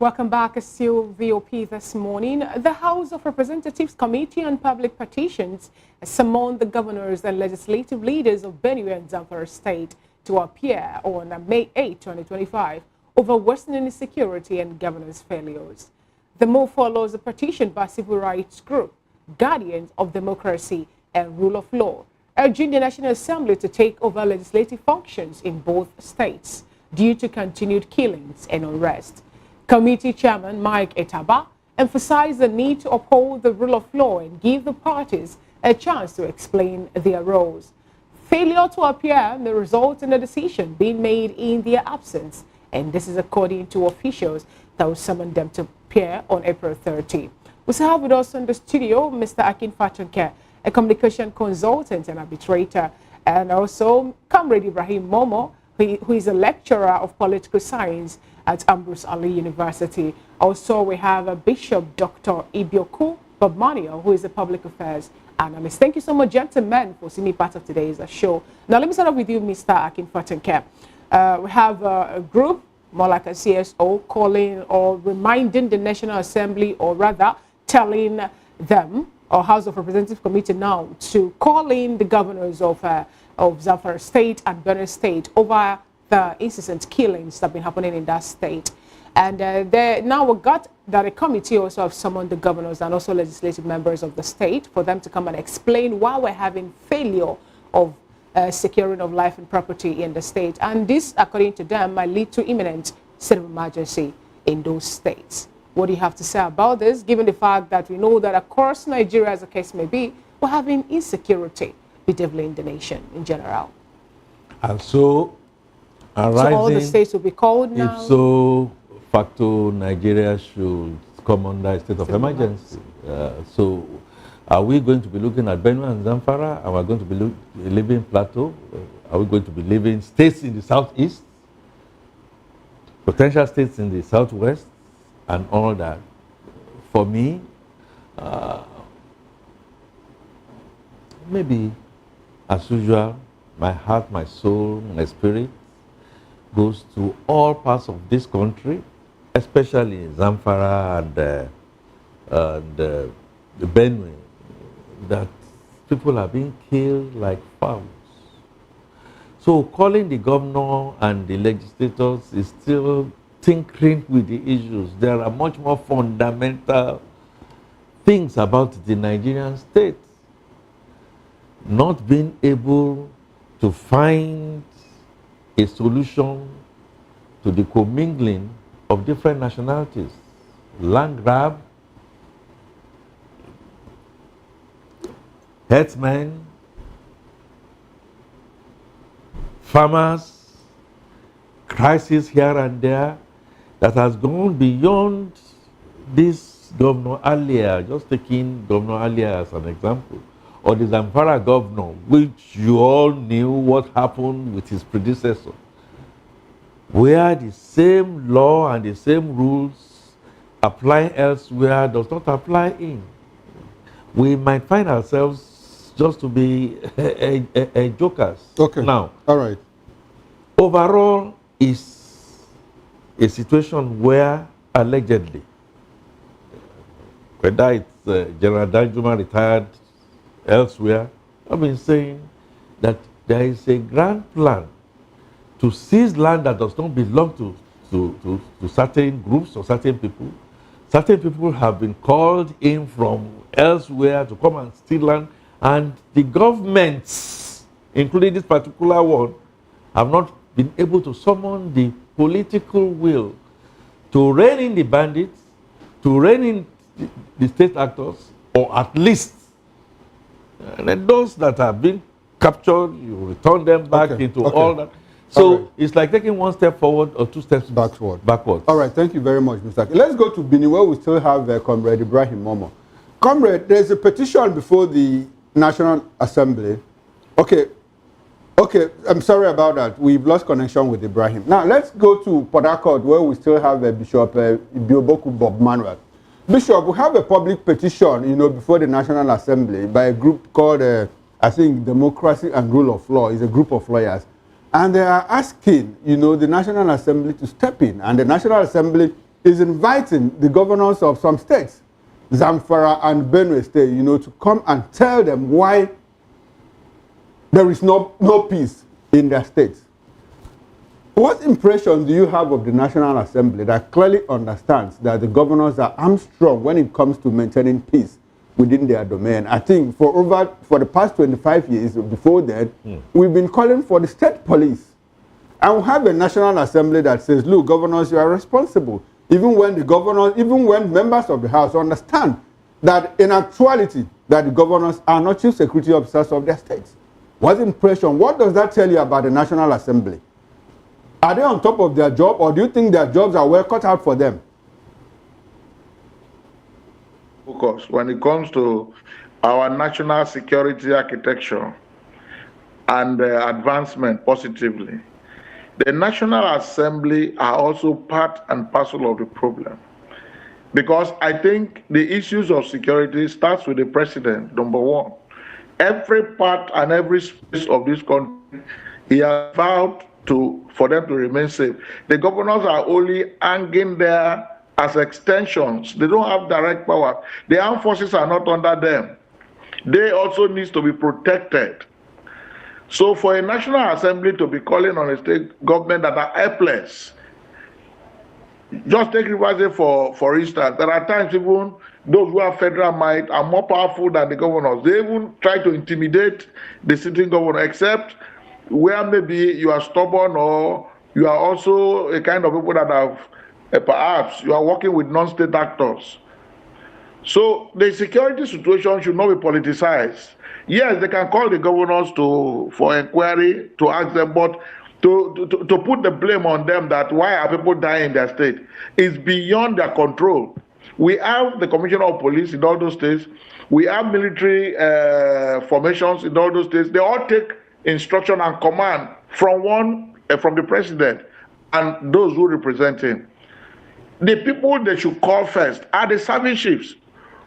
Welcome back. Still VOP this morning. The House of Representatives Committee on Public Petitions summoned the governors and legislative leaders of Benue and Zamfara State to appear on May 8, 2025 over worsening insecurity and governance failures. The move follows a petition by civil rights group, Guardians of Democracy and Rule of Law, urging the National Assembly to take over legislative functions in both states due to continued killings and unrest. Committee Chairman Mike Etaba emphasized the need to uphold the rule of law and give the parties a chance to explain their roles. Failure to appear may result in a decision being made in their absence, and this is according to officials that will summon them to appear on April 30. We still have with us in the studio Mr. Akin Fatunke, a communication consultant and arbitrator, and also Comrade Ibrahim Momo, who is a lecturer of political science at Ambrose Ali University. Also, we have Bishop Dr. Ibioku Bob Manuel, who is a public affairs analyst. Thank you so much, gentlemen, for seeing me part of today's show. Now, let me start off with you, Mr. Akin Fatunke. We have a group, more like a CSO, calling or reminding the National Assembly, or rather telling them, or House of Representatives Committee now, to call in the governors of Zamfara State and Benue State over the incessant killings that have been happening in that state. And now we got that a committee also have summoned the governors and also legislative members of the state for them to come and explain why we're having failure of securing of life and property in the state. And this, according to them, might lead to imminent state of emergency in those states. What do you have to say about this, given the fact that we know that across Nigeria, as the case may be, we're having insecurity bedeviling the nation in general? And so, so all the states will be called now? If so facto, Nigeria should come under a state of emergency. So are we going to be looking at Benue and Zamfara? Are we going to be living Plateau? Are we going to be living states in the southeast? Potential states in the southwest? And all that? For me, maybe as usual, my heart, my soul, my spirit goes to all parts of this country, especially Zamfara and the Benue, that people are being killed like fowls. So calling the governor and the legislators is still tinkering with the issues. There are much more fundamental things about the Nigerian state. Not being able to find a solution to the commingling of different nationalities. Land grab, herdsmen, farmers, crisis here and there. that has gone beyond this governor earlier, just taking governor earlier as an example, or the Zamfara governor, which you all knew what happened with his predecessor, where the same law and the same rules applying elsewhere does not apply in. We might find ourselves just to be a jokers. Okay. Now, all right. Overall is a situation where allegedly, whether it's General Danjuma retired elsewhere, I've been saying that there is a grand plan to seize land that does not belong to certain groups or certain people. Certain people have been called in from elsewhere to come and steal land, and the governments, including this particular one, have not been able to summon the political will to rein in the bandits, to rein in the state actors, or at least and those that have been captured, you return them back into all that. So it's like taking one step forward or two steps backwards. All right, thank you very much, Mr. Aki. Let's go to Benue, where we still have Comrade Ibrahim Momo. Comrade, there's a petition before the National Assembly. Okay, I'm sorry about that. We've lost connection with Ibrahim. Now, let's go to Port Harcourt, where we still have Bishop Bioboku Bob Manuel. Bishop, we have a public petition, before the National Assembly by a group called, I think, Democracy and Rule of Law. It's a group of lawyers. And they are asking, the National Assembly to step in. And the National Assembly is inviting the governors of some states, Zamfara and Benue State, to come and tell them why there is no peace in their states. What impression do you have of the National Assembly that clearly understands that the governors are armstrong when it comes to maintaining peace within their domain? I think for the past 25 years before that, we've been calling for the state police. And we have a National Assembly that says, look, governors, you are responsible. Even when members of the House understand that in actuality, that the governors are not chief security officers of their states. What impression, what does that tell you about the National Assembly? Are they on top of their job, or do you think their jobs are well cut out for them? Focus when it comes to our national security architecture and advancement positively. The National Assembly are also part and parcel of the problem. Because I think the issues of security starts with the president, number one. Every part and every space of this country, he has vowed for them to remain safe. The governors are only hanging there as extensions. They don't have direct power. The armed forces are not under them. They also need to be protected. So for a National Assembly to be calling on a state government that are helpless, just take Rivers for instance, there are times even those who have federal might are more powerful than the governors. They even try to intimidate the sitting governor, except where maybe you are stubborn or you are also a kind of people that have, perhaps you are working with non-state actors. So the security situation should not be politicized. Yes, they can call the governors for inquiry, to ask them, but to put the blame on them that why are people dying in their state is beyond their control. We have the Commissioner of Police in all those states. We have military formations in all those states. They all take instruction and command from the president and those who represent him. The people they should call first are the service chiefs.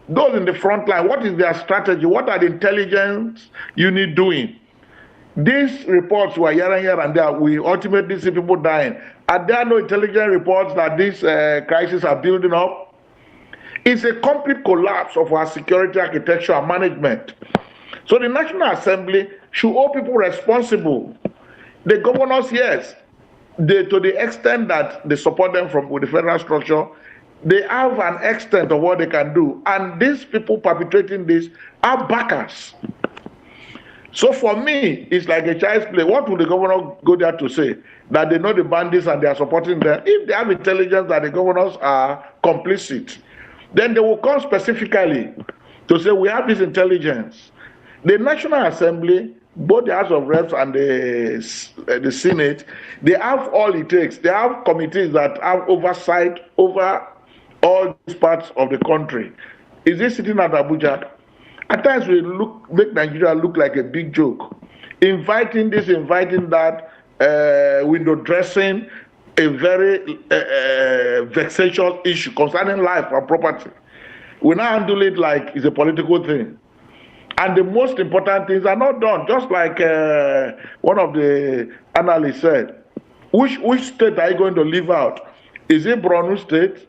Those in the front line, what is their strategy? What are the intelligence unit doing? These reports were here and there. We ultimately see people dying. Are there no intelligence reports that these crises are building up? It's a complete collapse of our security architecture and management. So the National Assembly should hold people responsible. The governors, yes, to the extent that they support them with the federal structure, they have an extent of what they can do. And these people perpetrating this are backers. So for me, it's like a child's play. What would the governor go there to say? That they know the bandits and they are supporting them? If they have intelligence that the governors are complicit, then they will come specifically to say, we have this intelligence. The National Assembly both the House of Reps and the Senate, they have all it takes. They have committees that have oversight over all these parts of the country. Is this sitting at Abuja? At times we make Nigeria look like a big joke. Inviting this, inviting that, window dressing, a very vexatious issue concerning life and property. We now handle it like it's a political thing. And the most important things are not done. Just like one of the analysts said, which state are you going to leave out? Is it Borno State?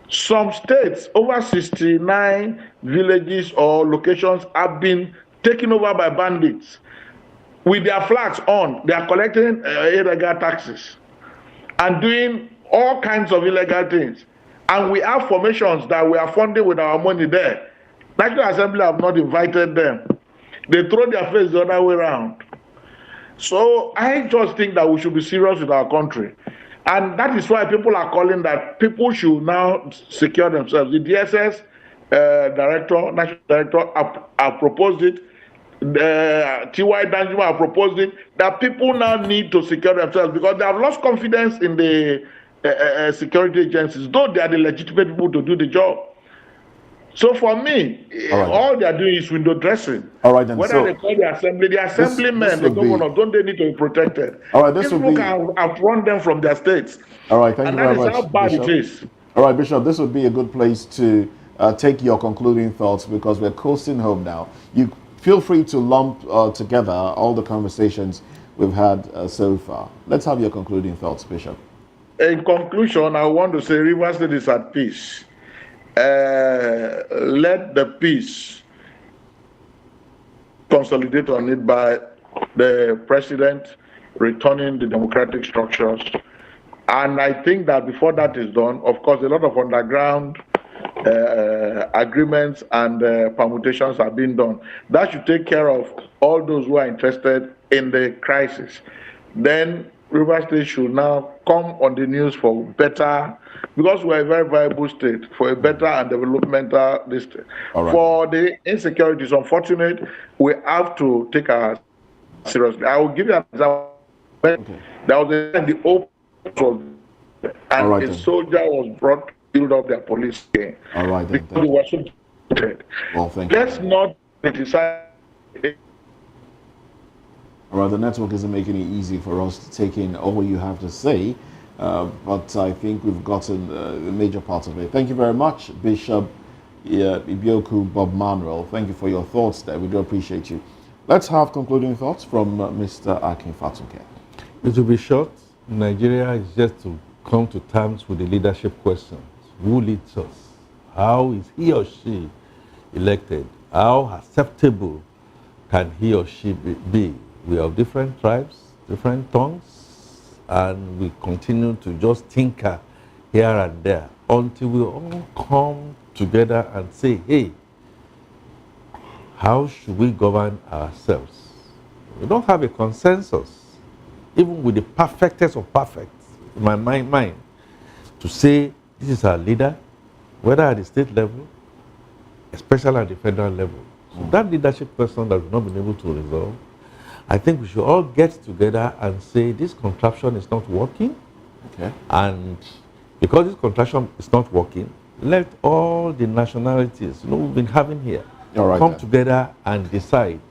Some states, over 69 villages or locations have been taken over by bandits. With their flags on, they are collecting illegal taxes and doing all kinds of illegal things. And we have formations that we are funding with our money there. National Assembly have not invited them. They throw their face the other way around. So I just think that we should be serious with our country. And that is why people are calling that people should now secure themselves. The DSS director, national director, have proposed it. T.Y. Danjuma have proposed it, that people now need to secure themselves because they have lost confidence in the security agencies, though they are the legitimate people to do the job. So for me, all they are doing is window dressing. All right, then. Whether they call the assemblymen, the governor, don't they need to be protected? All right, this people would be... can outrun them from their states. All right, thank you very much, And that is how bad Bishop. it is. All right, Bishop, this would be a good place to take your concluding thoughts because we're coasting home now. You feel free to lump together all the conversations we've had so far. Let's have your concluding thoughts, Bishop. In conclusion, I want to say Rivers State is at peace. Let the peace consolidate on it by the president returning the democratic structures. And I think that before that is done, of course, a lot of underground agreements and permutations are being done. That should take care of all those who are interested in the crisis. Then Rivers State should now come on the news for better, because we're a very viable state, for a better and developmental district. Right. For the insecurity, it's unfortunate. We have to take our seriously. I will give you an example. Okay. There was the open, and right, a soldier was brought to build up their police game. All right, then. Because they were so dead. Well, thank Let's not criticize. All right, the network isn't making it easy for us to take in all you have to say, but I think we've gotten the major part of it. Thank you very much, Bishop Ibioku Bob Manuel. Thank you for your thoughts there. We do appreciate you. Let's have concluding thoughts from Mr. Akin Fatuke. It will be short. Nigeria is just to come to terms with the leadership questions. Who leads us? How is he or she elected? How acceptable can he or she be? We have different tribes, different tongues, and we continue to just tinker here and there until we all come together and say, hey, how should we govern ourselves? We don't have a consensus, even with the perfectest of perfect, in my mind, to say this is our leader, whether at the state level, especially at the federal level. So that leadership question that we've not been able to resolve, I think we should all get together and say this contraption is not working. Okay. And because this contraption is not working, let all the nationalities, we've been having here, come together and decide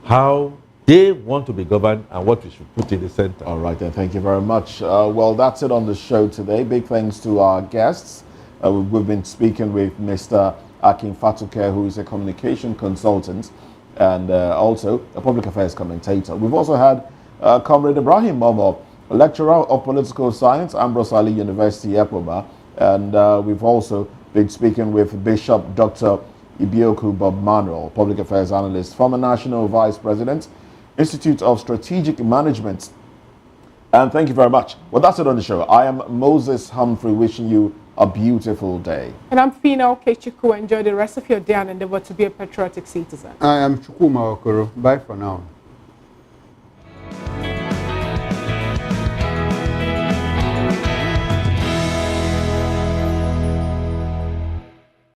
how they want to be governed and what we should put in the center. All right, then. Thank you very much. Well, that's it on the show today. Big thanks to our guests. We've been speaking with Mr. Akin Fatuke, who is a communication consultant and also a public affairs commentator. We've also had Comrade Ibrahim Momo, a lecturer of political science, Ambrose Ali University, Epoma, and we've also been speaking with Bishop Dr. Ibioku Bob Manuel, public affairs analyst, former national vice president, Institute of Strategic Management. And thank you very much. Well, that's it on the show. I am Moses Humphrey, wishing you a beautiful day. And I'm Fina Okechukwu. Enjoy the rest of your day and endeavor to be a patriotic citizen. I am Chukuma Okoro. Bye for now.